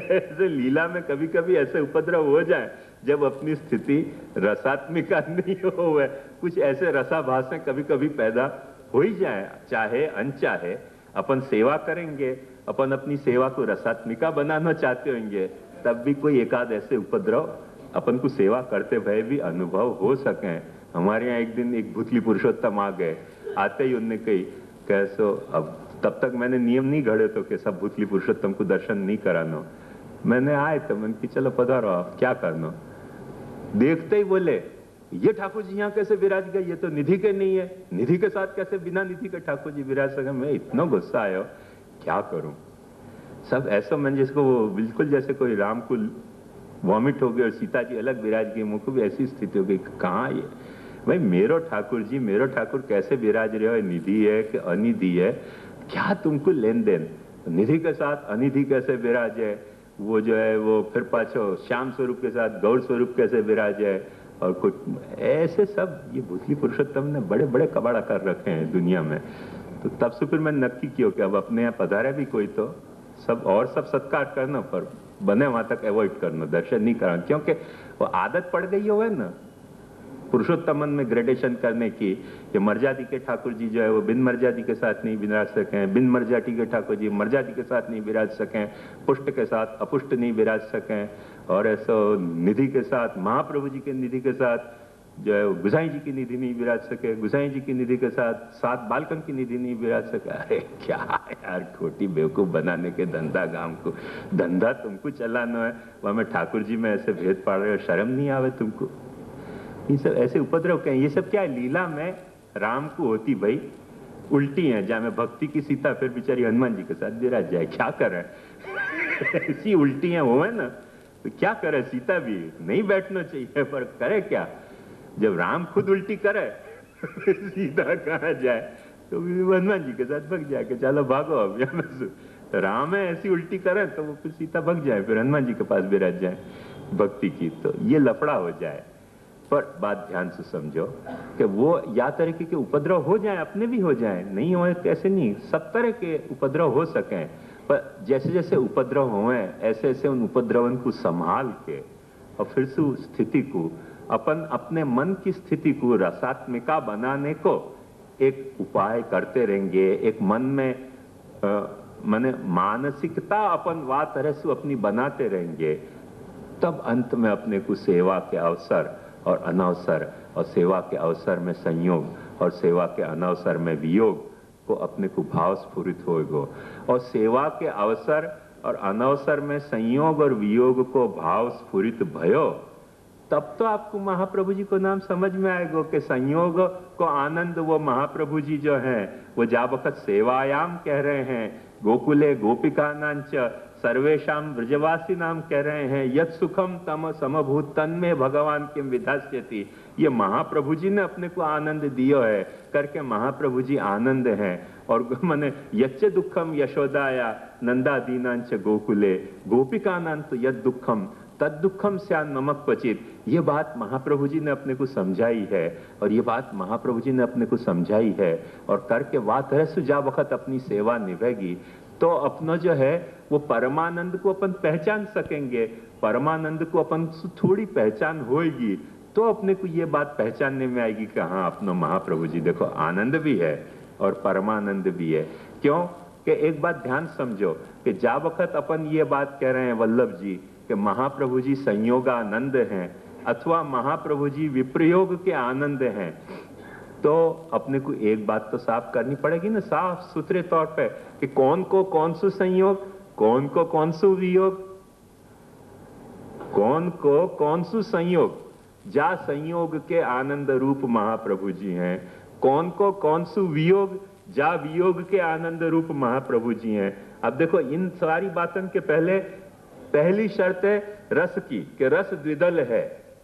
[SPEAKER 1] ऐसे लीला में कभी कभी ऐसे उपद्रव हो जाए जब अपनी स्थिति रसात्मिका नहीं हो, कुछ ऐसे रसाभासें कभी कभी पैदा हो ही जाए, चाहे अनचाहे। अपन सेवा करेंगे, अपन अपनी सेवा को रसात्मिका बनाना चाहते होंगे, तब भी कोई एकाध ऐसे उपद्रव अपन को सेवा करते भय भी अनुभव हो सके। हमारे यहाँ एक दिन एक भूतली पुरुषोत्तम आ गए, आते ही उनने कही कैसो, अब तब तक मैंने नियम नहीं घड़े तो कि सब भूतली पुरुषोत्तम को दर्शन नहीं करानो। मैंने आए तो मैंने की चलो पधारो, आप क्या करना। देखते ही बोले ये ठाकुर जी यहाँ कैसे विराज गए, ये तो निधि के नहीं है, निधि के साथ कैसे बिना निधि के ठाकुर जी विराज सके। मैं इतना गुस्सा आया, क्या करूं। सब ऐसा मन जिसको वो बिल्कुल जैसे कोई राम को वॉमिट हो गई और सीता जी अलग विराज गई, मुझको भी ऐसी स्थिति हो गई, कहाँ ये भाई मेरो ठाकुर जी, मेरो ठाकुर कैसे विराज रहे हो, निधि है कि अनिधि है, क्या तुमको लेन देन। निधि के साथ अनिधि कैसे विराज है, वो जो है वो फिर पाछो श्याम स्वरूप के साथ गौर स्वरूप कैसे विराज है, और कुछ ऐसे सब ये भूतली पुरुषोत्तम ने बड़े बड़े कबाड़ा कर रखे हैं दुनिया में। तो तब से फिर मैं नक्की किया कि अब अपने यहाँ पधारे भी कोई तो सब सत्कार करना, पर बने वहां तक अवॉइड करना, दर्शन नहीं करना, क्योंकि वो आदत पड़ गई हो है ना पुरुषोत्तमन में ग्रेडेशन करने की। कि मर्यादी के ठाकुर जी जो है वो बिन मर्यादी के साथ नहीं विराज सकें, बिन मर्यादी के ठाकुर जी मर्यादी के साथ नहीं विराज सकें, पुष्ट के साथ अपुष्ट नहीं विराज सकें, और ऐसा निधि के साथ महाप्रभु जी के निधि के साथ जो है गुसाई जी की निधि नहीं विराज सके, गुसाई जी की निधि के साथ 7 बालकन की निधि नहीं विराज सके। अरे क्या यार, खोटी बेवकूफ बनाने के धंधा, गांव को धंधा तुमको चलाना है, वहां में ठाकुर जी में ऐसे भेद पा रहे हो, शर्म नहीं आवे तुमको? ये सब ऐसे उपद्रव क्या है? ये सब क्या है? लीला में राम को होती भाई उल्टी है, जहां में भक्ति की सीता फिर बेचारी हनुमान जी के साथ विराज जाए, क्या करे? ऐसी उल्टियां हो है ना, तो क्या करे? सीता भी नहीं बैठना चाहिए, पर करे क्या? जब राम खुद उल्टी करे सीता कहाँ जाए? तो हनुमान जी के साथ भग जाए कि चलो भागो अब यहाँ से। तो राम है ऐसी उल्टी करे तो वो फिर सीता भग जाए, फिर हनुमान जी के पास विराज जाए भक्ति की, तो ये लफड़ा हो जाए। पर बात ध्यान से समझो कि वो या तरीके के उपद्रव हो जाए, अपने भी हो जाए, नहीं हो कैसे नहीं, सब तरह के उपद्रव हो सकें, पर जैसे जैसे उपद्रव हुए ऐसे ऐसे उन उपद्रवन को संभाल के और फिर से उस स्थिति को अपन अपने मन की स्थिति को रसात्मिका बनाने को एक उपाय करते रहेंगे। एक मन में माने मानसिकता अपन वा तरह से अपनी बनाते रहेंगे, तब अंत में अपने को सेवा के अवसर और अनवसर, और सेवा के अवसर में संयोग और सेवा के अनवसर में वियोग को अपने को भाव स्फुरित होएगा। और सेवा के अवसर और अनवसर में संयोग और वियोग को भाव स्फुरित भयो, तब तो आपको महाप्रभु जी को नाम समझ में आएगा कि संयोग को आनंद वो महाप्रभु जी जो हैं वो जा वक्त सेवायाम कह रहे हैं, गोकुले गोपिका नांच सर्वेशाम ब्रजवासी नाम कह रहे हैं, यत सुखम तम समभूत तन में भगवान किम विधास्यति। ये महाप्रभु जी ने अपने को आनंद दियो है करके महाप्रभु जी आनंद हैं। और माने यच्च दुखम यशोदाया नंदादीनांच गोकुले गोपिकानांत यद दुखम तद दुखम स्यान नमक क्वचित। ये बात महाप्रभु जी ने अपने को समझाई है, और ये बात महाप्रभु जी ने अपने को समझाई है, और करके बात है सुजा वक्त अपनी सेवा निभेगी तो अपना जो है वो परमानंद को अपन पहचान सकेंगे। परमानंद को अपन थोड़ी पहचान होगी तो अपने को ये बात पहचानने में आएगी कि हाँ अपना महाप्रभु जी देखो आनंद भी है और परमानंद भी है। क्यों कि एक बात ध्यान समझो कि जा वक्त अपन ये बात कह रहे हैं वल्लभ जी कि महाप्रभु जी संयोगानंद हैं अथवा महाप्रभु जी विप्रयोग के आनंद हैं, तो अपने को एक बात तो साफ करनी पड़ेगी ना, साफ सुथरे तौर पे, कि कौन को कौन सु संयोग, कौन को कौन सु वियोग, कौन को कौन सु संयोग, जा संयोग के आनंद रूप महाप्रभु जी हैं, कौन को कौन सु वियोग, जा वियोग के आनंद रूप महाप्रभु जी हैं। अब देखो इन सारी बातों के पहले पहली शर्त है रस की, कि रस द्विदल है,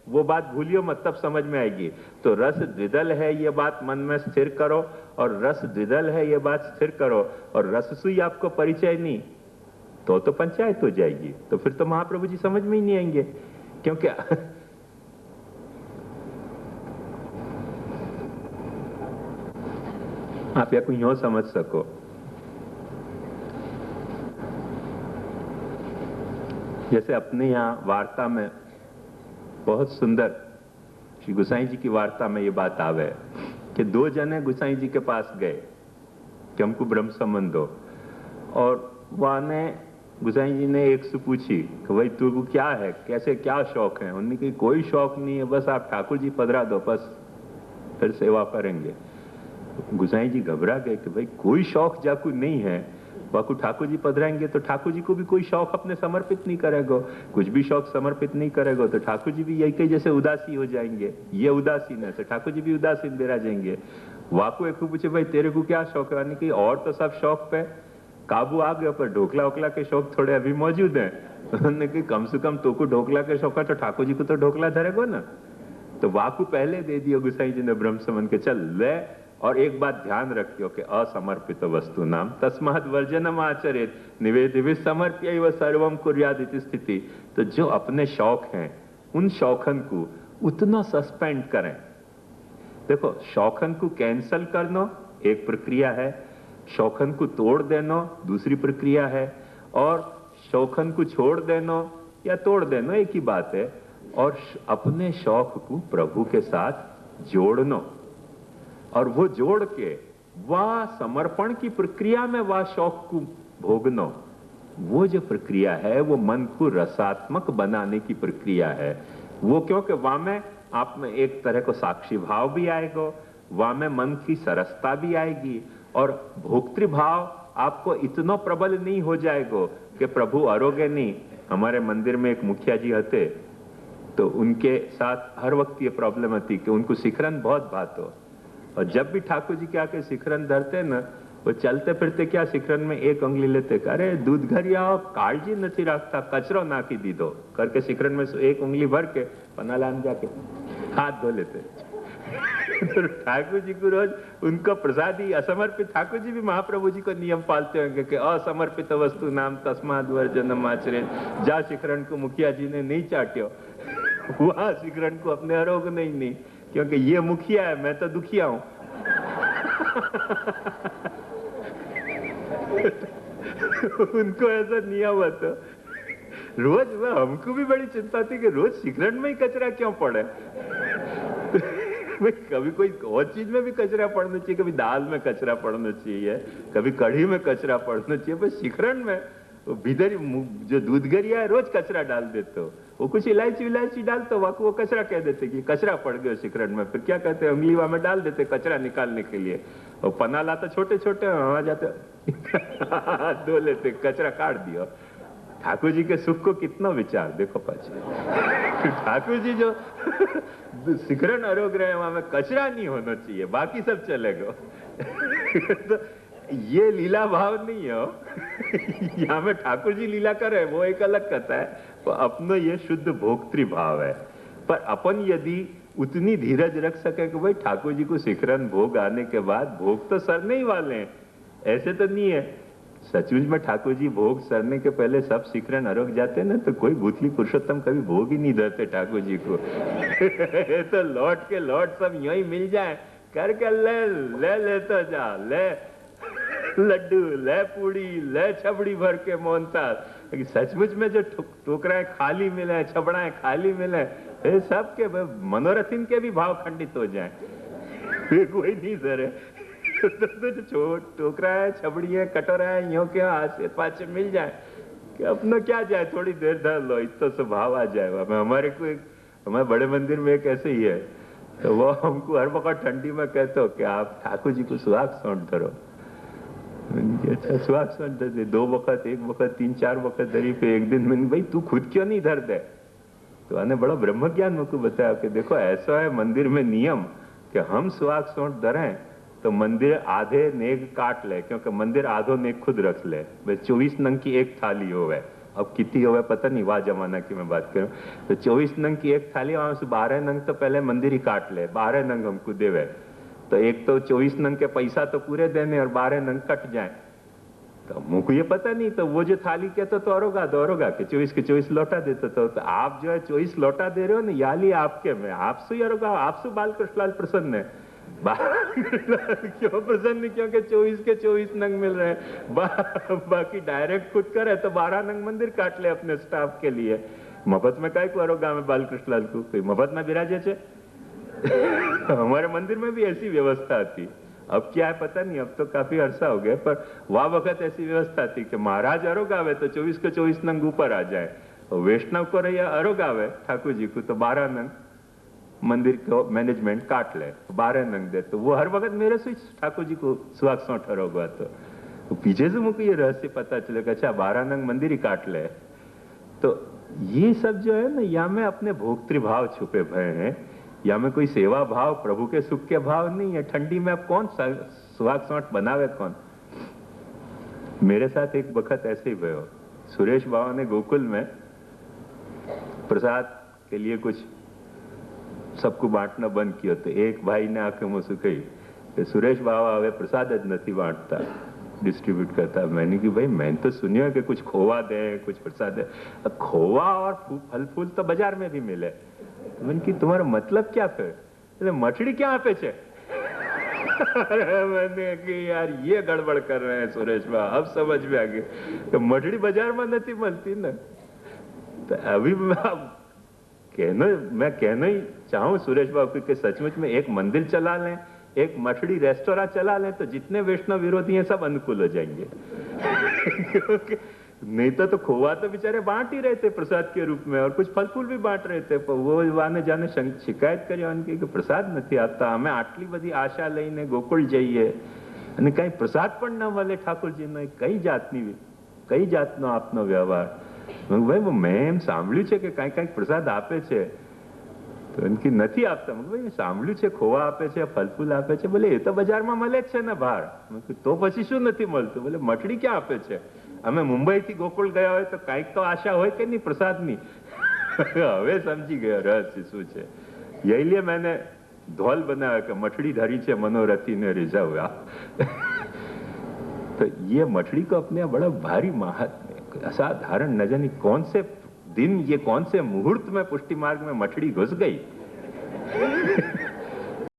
[SPEAKER 1] वो बात भूलियो मत, तब समझ में आएगी। तो रस द्विदल है ये बात मन में स्थिर करो, और रस द्विदल है ये बात स्थिर करो, और रससुई आपको परिचय नहीं तो पंचायत हो जाएगी, तो फिर तो महाप्रभु जी समझ में ही नहीं आएंगे। क्योंकि आप या कोई यूं समझ सको, जैसे अपने यहाँ वार्ता में बहुत सुंदर श्री गुसाई जी की वार्ता में ये बात आवे कि 2 जने गुसाई जी के पास गए कि हमको ब्रह्म संबंध दो, और वहां ने गुसाई जी ने एक से पूछी कि भाई तुमको क्या है, कैसे क्या शौक है? उन्होंने कहा कोई शौक नहीं है, बस आप ठाकुर जी पधरा दो, बस फिर सेवा करेंगे। गुसाई जी घबरा गए कि भाई कोई शौक जाकू नहीं है, बाकू ठाकुर जी पधराएंगे तो ठाकुर जी को भी कोई शौक अपने समर्पित नहीं करेगा, कुछ भी शौक समर्पित नहीं करेगा तो ठाकुर जी भी यही कहीं जैसे उदासी हो जाएंगे, ये उदासीन है तो ठाकुर जी भी उदासीन बेरा जाएंगे। वाकू एक को पूछे भाई तेरे को क्या शौक है? कि और तो सब शौक पे काबू आ गया, पर ढोकला वोकला के शौक थोड़े अभी मौजूद है। उन्होंने कि कम से कम तो को ढोकला के शौक है तो ठाकुर जी को तो ढोकला धरेगो ना। तो वाकू पहले दे दिया गुसाई जी ने ब्रह्म संबंध के, चल ले। और एक बात ध्यान रखियो कि असमर्पित वस्तु नाम तस्मात् वर्जनम आचरेत निवेदित समर्प्य व सर्वम कुर्यादिति स्थिति। तो जो अपने शौक हैं उन शौकन को उतना सस्पेंड करें। देखो, शौखन को कैंसल करना एक प्रक्रिया है, शौखन को तोड़ देना दूसरी प्रक्रिया है, और शौखन को छोड़ देना या तोड़ देना एक ही बात है। और अपने शौक को प्रभु के साथ जोड़ना, और वो जोड़ के वह समर्पण की प्रक्रिया में वह शौक को भोगना, वो जो प्रक्रिया है वो मन को रसात्मक बनाने की प्रक्रिया है। वो क्योंकि वहां में आप में एक तरह को साक्षी भाव भी आएगा, वहां में मन की सरसता भी आएगी, और भोक्तृभाव आपको इतना प्रबल नहीं हो जाएगा कि प्रभु अरोगे नहीं। हमारे मंदिर में एक मुखिया जी हते, तो उनके साथ हर वक्त ये प्रॉब्लम थी कि उनको शिखरन बहुत भातो, और जब भी ठाकुर जी के आके शिखरन धरते ना, वो चलते फिरते क्या शिखरन में एक उंगली लेते, अरे दूध घर आओ, काळजी नहीं रखता, कचरो नाखी दीदो करके शिखरन में एक उंगली भर के पनालान जाके हाथ धो लेते। तो ठाकुर जी को रोज उनका प्रसादी असमर्पित, ठाकुर जी भी महाप्रभु जी को नियम पालते होंगे कि असमर्पित वस्तु नाम तस्माद वर्जनम आचरेत। जा शिखरन को मुखिया जी ने नहीं चाट्यो, वहां शिखरन को अपने आरोग नहीं, क्योंकि ये मुखिया है, मैं तो दुखिया हूं। उनको ऐसा नियम था। रोज हमको भी बड़ी चिंता थी कि रोज शिखरन में ही कचरा क्यों पड़े। कभी कोई और चीज में भी कचरा पड़ना चाहिए, कभी दाल में कचरा पड़ना चाहिए, कभी कढ़ी में कचरा पड़ना चाहिए, पर शिखरन में भीतर जो दूधगरिया है रोज कचरा डाल देते हो। वो कुछ इलायची डालते हो, वो कचरा कह देते कि कचरा पड़ गया शिखरन में। फिर क्या कहते हैं, उंगली वहां में डाल देते कचरा निकालने के लिए, और पना लाता छोटे छोटे वहां जाते धो लेते, कचरा काट दिया। ठाकुर जी के सुख को कितना विचार देखो पाछे। ठाकुर जी जो शिखरन आरोग रहे वहां में कचरा नहीं होना चाहिए, बाकी सब चलेगा। तो ये लीला भाव नहीं है। यहाँ में ठाकुर जी लीला करे वो एक अलग कथा है, तो अपना ये शुद्ध भोक्तृ भाव है। पर अपन यदि उतनी धीरज रख सके कि भाई ठाकुर जी को शिखरन भोग आने के बाद भोग तो सरने ही वाले हैं, ऐसे तो नहीं है। सचमुच में ठाकुर जी भोग सरने के पहले सब शिखरन अरोग जाते ना, तो कोई भूतली पुरुषोत्तम कभी भोग ही नहीं धरते ठाकुर जी को। तो लौट के लौट सब यही मिल जाए करके ले तो जा, ले लड्डू, ले पूड़ी, ले छबड़ी भर के मोहनताल। सचमुच में जो टोकराएं खाली मिले, छबड़ाएं खाली मिले, सबके मनोरथिन के भी भाव खंडित हो जाए, कोई नहीं सर। तो टोकरा है, छबड़ी है, कटोरा है, यो क्या आसे पाचे मिल जाए कि अपना क्या जाए, थोड़ी देर धर लो, इतना स्वभाव आ जाए। हमारे बड़े मंदिर में एक ऐसे ही है, तो वो हमको हर वक्त ठंडी में कहते हो कि आप ठाकुर जी को सुहाग सौंठ धरो। अच्छा सुहाग सौंठ धर, 2 वक्त, 1 वक्त, 3-4 वक्त धरी पे एक दिन मैंने, भाई तू खुद क्यों नहीं धर दे? तो आने बड़ा ब्रह्म ज्ञान मुझको बताया कि देखो ऐसा है मंदिर में नियम कि हम सुहाग सौंठ धरें तो मंदिर आधे नेग काट ले, क्योंकि मंदिर आधो नेग खुद रख ले। 24 नंग की एक थाली होवे, अब कितनी होवे पता नहीं, वाह जमाना की मैं बात करूं, तो 24 नंग की एक थाली, वहां से 12 नंग तो पहले मंदिर ही काट ले, 12 नंग हमको देवे। तो एक तो 24 नंग के पैसा तो पूरे देने और 12 नंग कट जाए, तो मुझको ये पता नहीं। तो वो जो थाली कहते तो औरोगा के 24 के 24 लौटा देते। तो आप जो है 24 लौटा दे रहे हो ना, याली आपके में, आपसे औरोगा, आपसे बालकृष्णलाल प्रसन्न है। क्यों प्रसन्न? क्योंकि 24 के 24 नंग मिल रहे हैं। बाकी डायरेक्ट खुद करे तो 12 नंग मंदिर काट ले अपने स्टाफ के लिए। मफत में काय को औरोगा में बालकृष्णलाल को, कोई मफत में बिराजे छे। हमारे मंदिर में भी ऐसी व्यवस्था थी, अब क्या है पता नहीं, अब तो काफी अरसा हो गया, पर वह वक्त ऐसी व्यवस्था थी कि महाराज अरोगावे तो 24 के 24 नंग ऊपर आ जाए, और वैष्णव को रैया अरोगावे ठाकुर जी को तो 12 नंग मंदिर को मैनेजमेंट काट ले, 12 नंग दे। तो वो हर वक्त मेरे से ठाकुर जी को सुहाग सौंठ अरोगा। तो पीछे से मुझको ये रहस्य पता चलेगा, अच्छा 12 नंग मंदिर ही काट ले। तो ये सब जो है ना, या में अपने भोक्तृभाव छुपे भय हैं, या में कोई सेवा भाव, प्रभु के सुख के भाव नहीं है। ठंडी में अब कौन सुहाग सौंठ बनावे कौन? मेरे साथ एक वक्त ऐसे ही भयो, सुरेश बाबा ने गोकुल में प्रसाद के लिए कुछ सबको बांटना बंद किया, तो एक भाई ने आके मुझसे कही सुरेश बाबा हवे प्रसाद ज नहीं बांटता, डिस्ट्रीब्यूट करता। मैंने कि भाई मैंने तो सुनियो कि कुछ खोवा दे, कुछ प्रसाद दे। खोवा और फल फूल तो बाजार में भी मिले, मैंने कि तुम्हारा मतलब क्या फिर? એટલે મઠડી ક્યાં આપે છે? अरे मैंने कि यार ये गड़बड़ कर रहे हैं सुरेश भाई, अब समझ में आ गई तो मठड़ी बाजार में नहीं मिलती ना। तो अभी मैं कहना ही चाहूँ सुरेश बाबू कि सचमुच में एक मंदिर चला लें, एक मठड़ी रेस्टोरेंट चला लें, तो जितने वैष्णव विरोधी हैं सब अनुकूल हो जाएंगे। नहीं तो खोवा तो बेचारे बांट ही रहे थे प्रसाद के रूप में, और कुछ फल फूल भी बांट रहे थे। वो वाने जाने शिकायत करी उनकी कि प्रसाद નથી આપતા, અમે આટલી બધી આશા લઈને ગોકુળ જઈએ અને કઈ પ્રસાદ પણ ન મળે ઠાકોરજીનો, કઈ જાતનો આપનો વ્યવહાર? ભાઈ મેં એમ સાંભળ્યું છે કે કઈ પ્રસાદ આપે છે, તો એનકી નથી આપતા। ભાઈ સાંભળ્યું છે ખોવા આપે છે, ફલ ફૂલ આપે છે। બોલે એ તો બજારમાં મળે જ છે ને બહાર। તો પછી શું નથી મળતું? બોલે મઠડી ક્યાં આપે છે? અમે મુંબઈથી ગોકુળ ગયા હોય તો કઈક તો આશા હોય કે નહીં પ્રસાદની। હવે સમજી ગયો રહસ્ય શું છે। यही लिए मैंने धौल बनाया कि मठड़ी धरी छे मनोरथी ने रिझाव्या। तो ये मठड़ी को अपने बड़ा भारी महात्म्य, असाधारण, न जाने कौन से दिन, ये कौन से मुहूर्त में पुष्टि मार्ग में मठड़ी घुस गई